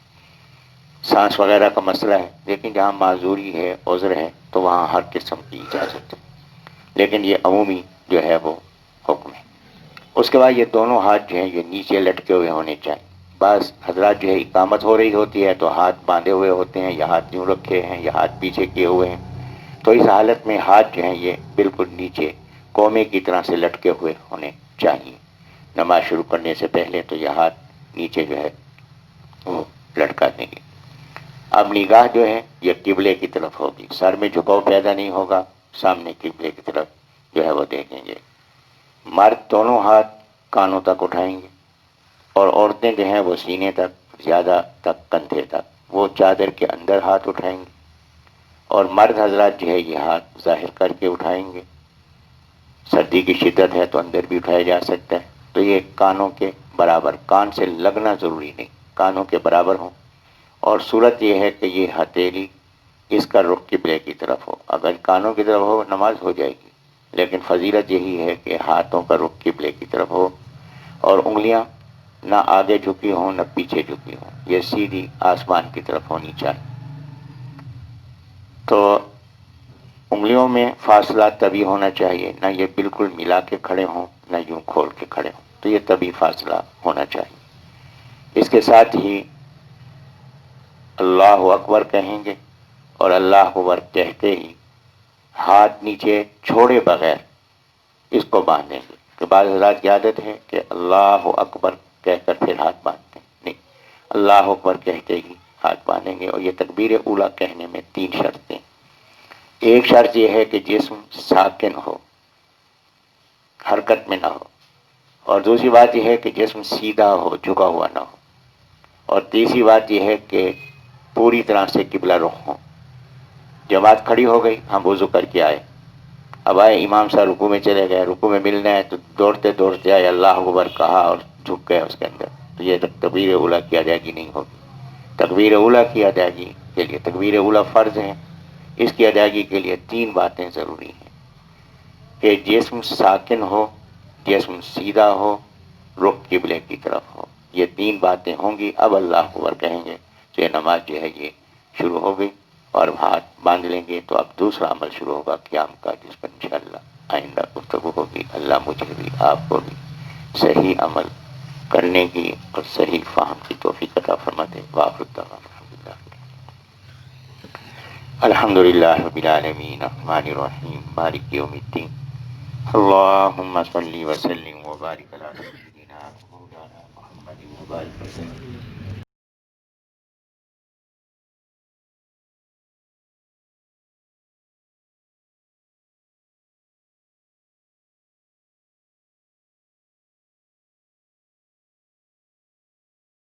سانس وغیرہ کا مسئلہ ہے، لیکن جہاں معذوری ہے، عذر ہے، تو وہاں ہر قسم کی اجازت ہے، لیکن یہ عمومی جو ہے وہ حکم ہے۔ اس کے بعد یہ دونوں ہاتھ جو ہیں یہ نیچے لٹکے ہوئے ہونے چاہیے۔ بعض حضرات جو ہے اقامت ہو رہی ہوتی ہے تو ہاتھ باندھے ہوئے ہوتے ہیں، یا ہاتھ یوں رکھے ہیں یا ہاتھ پیچھے کیے ہوئے ہیں، تو اس حالت میں ہاتھ جو ہیں یہ بالکل نیچے کومے کی طرح سے لٹکے ہوئے ہونے چاہیے۔ نماز شروع کرنے سے پہلے تو یہ ہاتھ نیچے جو ہے وہ لٹکا دیں گے۔ اب نگاہ جو ہے یہ قبلے کی طرف ہوگی، سر میں جھکاؤ پیدا نہیں ہوگا، سامنے قبلے کی طرف جو ہے وہ دیکھیں گے۔ مرد دونوں ہاتھ کانوں تک اٹھائیں گے، اور عورتیں جو ہیں وہ سینے تک، زیادہ تک کندھے تک، وہ چادر کے اندر ہاتھ اٹھائیں گے، اور مرد حضرات جو ہے یہ ہاتھ ظاہر کر کے اٹھائیں گے۔ سردی کی شدت ہے تو اندر بھی اٹھایا جا سکتا ہے، تو یہ کانوں کے برابر، کان سے لگنا ضروری نہیں، کانوں کے برابر ہوں۔ اور صورت یہ ہے کہ یہ ہتھیلی اس کا رخ قبلے کی طرف ہو، اگر کانوں کی طرف ہو نماز ہو جائے گی، لیکن فضیلت یہی ہے کہ ہاتھوں کا رخ قبلے کی طرف ہو، اور انگلیاں نہ آگے جھکی ہوں نہ پیچھے جھکی ہوں، یہ سیدھی آسمان کی طرف ہونی چاہیے۔ تو انگلیوں میں فاصلہ طبی ہونا چاہیے، نہ یہ بالکل ملا کے کھڑے ہوں نہ یوں کھول کے کھڑے ہوں، تو یہ طبی فاصلہ ہونا چاہیے۔ اس کے ساتھ ہی اللہ اکبر کہیں گے، اور اللہ اکبر کہتے ہی ہاتھ نیچے چھوڑے بغیر اس کو باندھیں گے، کہ بعض حضرات کی عادت ہے کہ اللہ اکبر کہہ کر پھر ہاتھ باندھتے ہیں، نہیں، اللہ اکبر کہتے ہی ہاتھ باندھیں گے۔ اور یہ تکبیر اولیٰ کہنے میں 3 شرطیں، ایک شرط یہ ہے کہ جسم ساکن ہو، حرکت میں نہ ہو، اور دوسری بات یہ ہے کہ جسم سیدھا ہو، جھکا ہوا نہ ہو، اور تیسری بات یہ ہے کہ پوری طرح سے قبلہ رخ ہوں۔ جماعت کھڑی ہو گئی، ہم وضو کر کے آئے، اب آئے امام صاحب رکوع میں چلے گئے، رکوع میں ملنا ہے تو دوڑتے دوڑتے آئے، اللہ اکبر کہا اور جھک گئے اس کے اندر، تو یہ تکبیر اولیٰ کی ادائیگی نہیں ہوگی۔ تکبیر اولیٰ کی ادائیگی کے لیے، تکبیر اولیٰ فرض ہے، اس کی ادائیگی کے لیے 3 باتیں ضروری ہیں، کہ جسم ساکن ہو، جسم سیدھا ہو، رخ قبلے کی طرف ہو، یہ 3 باتیں ہوں گی، اب اللہ اکبر کہیں گے تو یہ نماز جو ہے یہ شروع ہو گئی، اور ہاتھ باندھ لیں گے تو اب دوسرا عمل شروع ہوگا قیام کا، جس پر انشاءاللہ آئندہ گفتگو ہوگی۔ اللہ مجھے بھی آپ کو بھی صحیح عمل کرنے کی اور صحیح فہم کی توفیق عطا فرما دے۔ وآخر دعوانا الحمدللہ رب العالمین الرحمن الرحیم مالک یوم الدین اللہم صلی وسلم وبارک علی سیدنا مولانا محمد وبارک وسلم